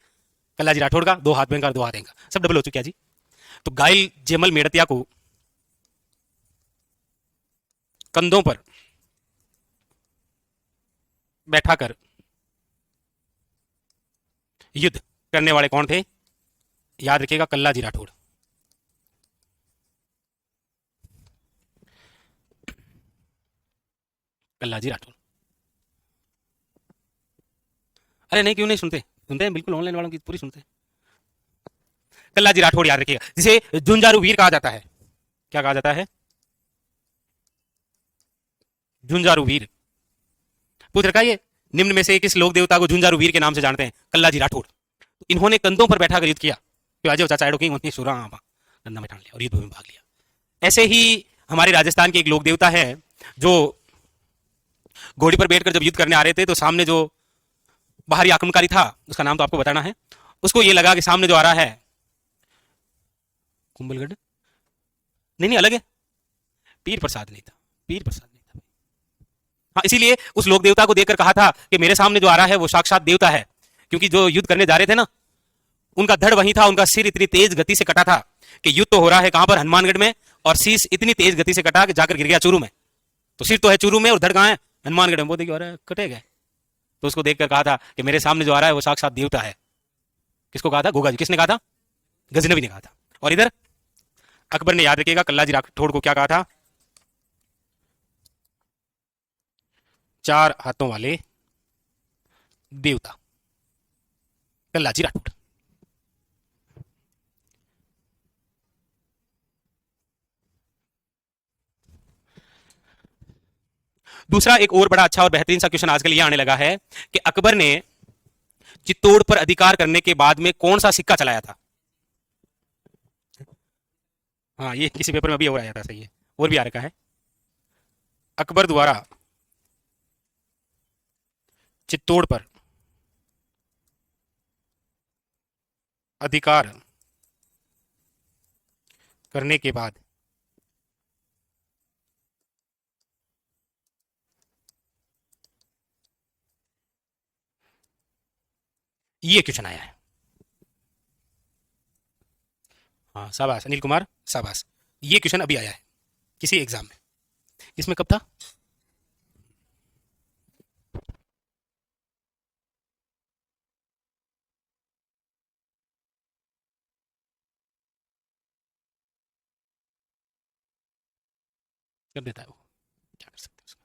कल्लाजी राठौड़ का, 2 हाथ बैंक का 2 हाथ इनका, सब डबल हो चुके हैं जी। तो घायल जेमल मेड़तिया को कंधों पर बैठाकर युद्ध करने वाले कौन थे, याद रखिएगा, कल्लाजी राठौड़, कल्लाजी राठौड़, अरे नहीं क्यों नहीं सुनते, सुनते हैं बिल्कुल, ऑनलाइन वालों की पूरी सुनते हैं, कल्लाजी राठौड़ याद रखिएगा, जिसे झुंझारू वीर कहा जाता है, क्या कहा जाता है, झुंझारू वीर, पूछ रखा है, निम्न में से किस लोक देवता को झुंझारू वीर के नाम से जानते हैं, कल्लाजी राठौड़, तो इन्होंने कंधों पर बैठा कर युद्ध किया, तो आज चाचा एडो किंग उन्हें सुरा कंधा में ठान लिया और युद्ध में भाग लिया। ऐसे ही हमारे राजस्थान के एक लोक देवता है जो घोड़ी पर बैठकर जब युद्ध करने आ रहे थे तो सामने जो बाहरी आक्रमणकारी था, उसका नाम तो आपको बताना है, उसको ये लगा कि सामने जो आ रहा है कुंभलगढ़, नहीं नहीं अलग है, पीर प्रसाद नहीं था, पीर प्रसाद नहीं था, हाँ इसीलिए उस लोक देवता को देखकर कहा था कि मेरे सामने जो आ रहा है वो साक्षात देवता है, क्योंकि जो युद्ध करने जा रहे थे ना उनका धड़ वहीं था, उनका सिर इतनी तेज गति से कटा था कि युद्ध तो हो रहा है कहां पर, हनुमानगढ़ में, और शीश इतनी तेज गति से कटा कि जाकर गिर गया चूरू में, तो सिर तो है चूरू में और धड़ कहां है, हनुमानगढ़ में, वो देखिए अरे कटे गए, तो उसको देखकर कहा था कि मेरे सामने जो आ रहा है वो साक्षात देवता है, किसको कहा था, गोगा जी, किसने कहा था, गजनवी ने कहा था। और इधर अकबर ने, याद रखिएगा, कल्लाजी राठौड़ को क्या कहा था, 4 हाथों वाले देवता, कल्लाजी राठौड़। दूसरा एक और बड़ा अच्छा और बेहतरीन सा क्वेश्चन आजकल ये आने लगा है कि अकबर ने चित्तौड़ पर अधिकार करने के बाद में कौन सा सिक्का चलाया था, हाँ ये किसी पेपर में भी और आया था, सही है, और भी आ रखा है, अकबर द्वारा चित्तौड़ पर अधिकार करने के बाद ये क्वेश्चन आया है, हाँ शाबाश अनिल कुमार शाबाश, ये क्वेश्चन अभी आया है किसी एग्जाम में, इसमें कब था, कर देता है वो, क्या कर सकते हैं उसका।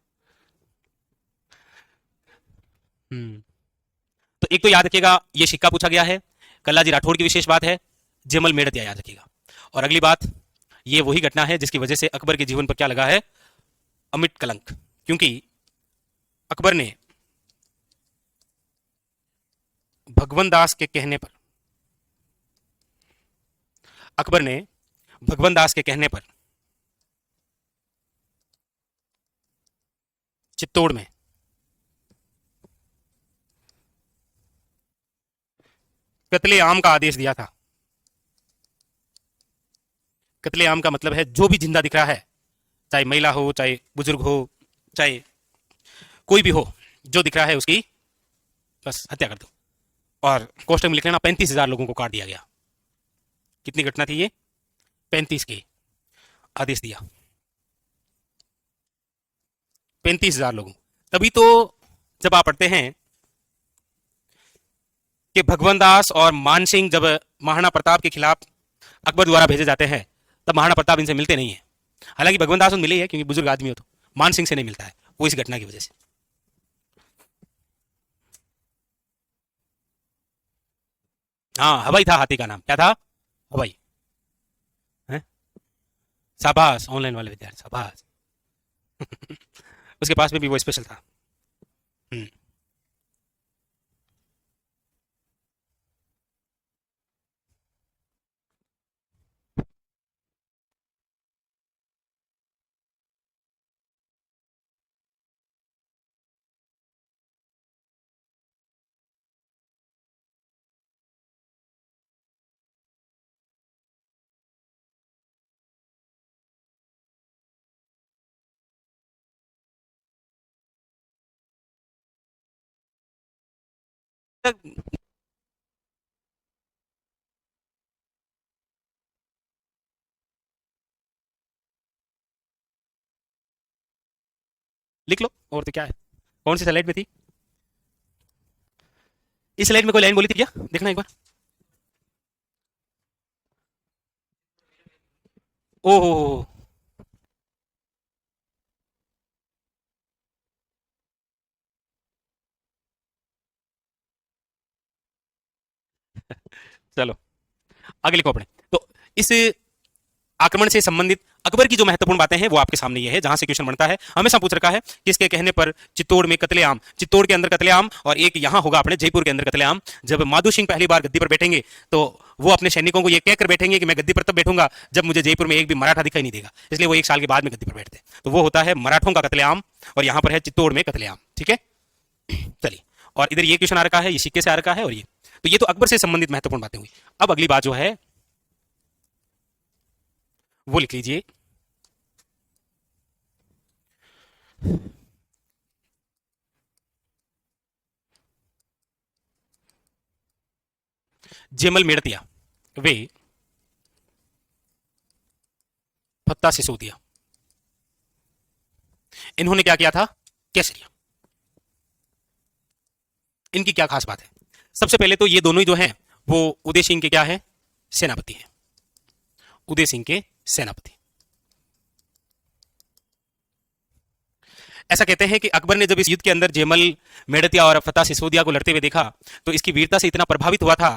तो एक तो याद रखिएगा ये सिक्का पूछा गया है, कल्लाजी राठौड़ की विशेष बात है, जेमल मेड़तिया याद रखिएगा, और अगली बात ये वही घटना है जिसकी वजह से अकबर के जीवन पर क्या लगा है, अमिट कलंक, क्योंकि अकबर ने भगवन दास के कहने पर, अकबर ने भगवन दास के कहने पर चित्तौड़ में कत्ले आम का आदेश दिया था, कत्ले आम का मतलब है जो भी जिंदा दिख रहा है, चाहे महिला हो, चाहे बुजुर्ग हो, चाहे कोई भी हो, जो दिख रहा है उसकी बस हत्या कर दो, और कोष्टक में लिख लेना 35,000 लोगों को काट दिया गया, कितनी घटना थी ये? 35 के आदेश दिया, 35,000 लोगों। तभी तो जब आप पढ़ते हैं कि भगवंत दास और मान सिंह जब महाराणा प्रताप के खिलाफ अकबर द्वारा भेजे जाते हैं, तब महाराणा प्रताप इनसे मिलते नहीं है। हालांकि भगवंत दास मिले है क्योंकि बुजुर्ग आदमी हो, तो मान सिंह से नहीं मिलता है, वो इस घटना की वजह से। हाँ, हवाई था हाथी का नाम, क्या था? हवाई। हैं? शाबाश ऑनलाइन वाले विद्यार्थी, शाबाश। उसके पास में भी वो स्पेशल था। हम्म। लिख लो, और तो क्या है। कौन सी स्लाइड में थी? इस स्लाइड में कोई लाइन बोली थी क्या? देखना एक बार। ओहो, चलो आगे लिखो अपने। तो इस आक्रमण से संबंधित अकबर की जो महत्वपूर्ण बातें हैं वो आपके सामने ये है, जहां से क्वेश्चन बनता है। हमेशा पूछ रखा है किसके कहने पर चित्तौड़ में कत्लेआम, चित्तौड़ के अंदर कत्लेआम, और एक यहां होगा अपने जयपुर के अंदर कत्लेआम। जब माधो सिंह पहली बार गद्दी पर बैठेंगे तो वो अपने सैनिकों को ये कहकर बैठेंगे कि मैं गद्दी पर तब बैठूंगा जब मुझे जयपुर में एक भी मराठा दिखाई नहीं देगा, इसलिए वो 1 साल के बाद में गद्दी पर बैठते हैं। तो वो होता है मराठों का कत्लेआम, और यहां पर है चित्तौड़ में कत्लेआम। ठीक है, चलिए। और इधर ये क्वेश्चन आ रखा है, ये सिक्के से आ रखा है, और ये तो ये तो अकबर से संबंधित महत्वपूर्ण बातें हुई। अब अगली बात जो है वो लिख लीजिए। जेमल मेड़तिया वे फत्ता सिसोदिया, इन्होंने क्या किया था, कैसे लिया, इनकी क्या खास बात है? सबसे पहले तो ये दोनों ही जो हैं वो उदय सिंह के क्या है, सेनापति हैं। उदय सिंह के सेनापति। ऐसा कहते हैं कि अकबर ने जब इस युद्ध के अंदर जेमल मेड़तिया और फतेह सिसोदिया को लड़ते हुए देखा तो इसकी वीरता से इतना प्रभावित हुआ था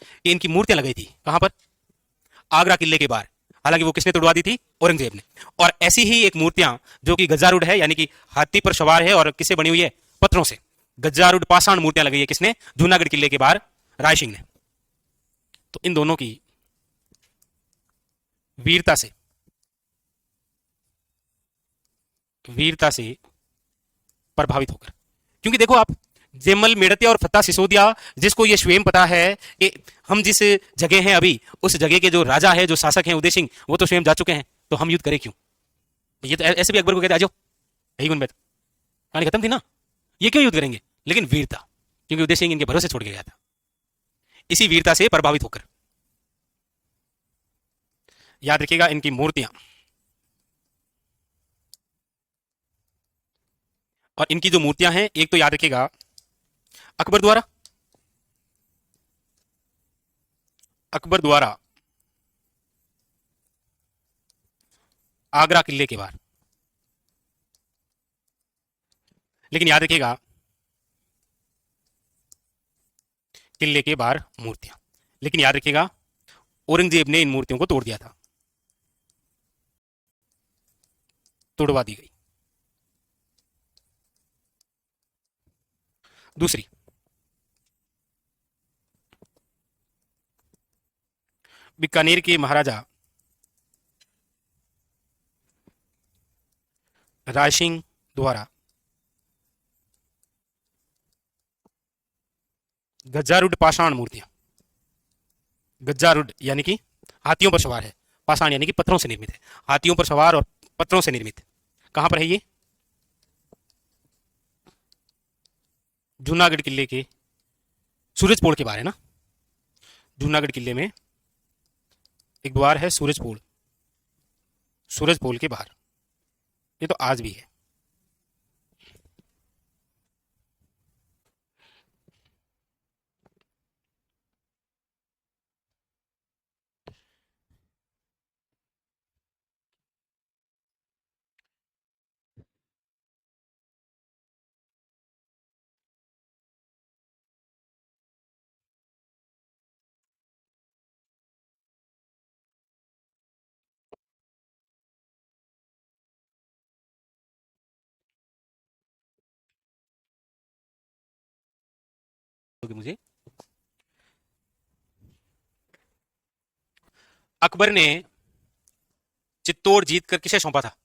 कि इनकी मूर्तियां लगाई थी। कहां पर? आगरा किले के बाहर। हालांकि वो किसने तोड़वा दी थी? औरंगजेब ने। और ऐसी ही एक मूर्तियां जो कि गजारूढ़ है, यानी कि हाथी पर सवार है, और किससे बनी हुई है? पत्थरों से। गजारूढ़ पाषाण मूर्तियां लगाई है किसने? जूनागढ़ किले के बाहर राय सिंह ने। तो इन दोनों की वीरता से, वीरता से प्रभावित होकर, क्योंकि देखो आप, जेमल मेड़तिया और फतेह सिसोदिया, जिसको ये स्वयं पता है कि हम जिस जगह हैं अभी, उस जगह के जो राजा है, जो शासक हैं उदय सिंह, वो तो स्वयं जा चुके हैं, तो हम युद्ध करें क्यों? ये तो ऐसे भी अकबर को कहते आ जाओ, यही गुनबेत, कहानी खत्म थी ना, ये क्यों युद्ध करेंगे? लेकिन वीरता, क्योंकि उदय सिंह इनके भरोसे छोड़ के गया था। इसी वीरता से प्रभावित होकर, याद रखिएगा इनकी मूर्तियां, और इनकी जो मूर्तियां हैं, एक तो याद रखिएगा अकबर द्वारा, अकबर द्वारा आगरा किले के बाहर। लेकिन याद रखिएगा किले के बाहर मूर्तियां, लेकिन याद रखिएगा औरंगजेब ने इन मूर्तियों को तोड़ दिया था, तोड़वा दी गई। दूसरी, बीकानेर के महाराजा राय सिंह द्वारा गजारूढ़ पाषाण मूर्तियां, गजारूढ़ यानी कि हाथियों पर सवार है, पाषाण यानी कि पत्थरों से निर्मित है, हाथियों पर सवार और पत्थरों से निर्मित। कहां पर है ये? जूनागढ़ किले के सूरजपोल के बाहर है ना, जूनागढ़ किले में एक द्वार है सूरजपोल, सूरजपोल के बाहर। ये तो आज भी है। मुझे अकबर ने चित्तौड़ जीत कर किसे सौंपा था?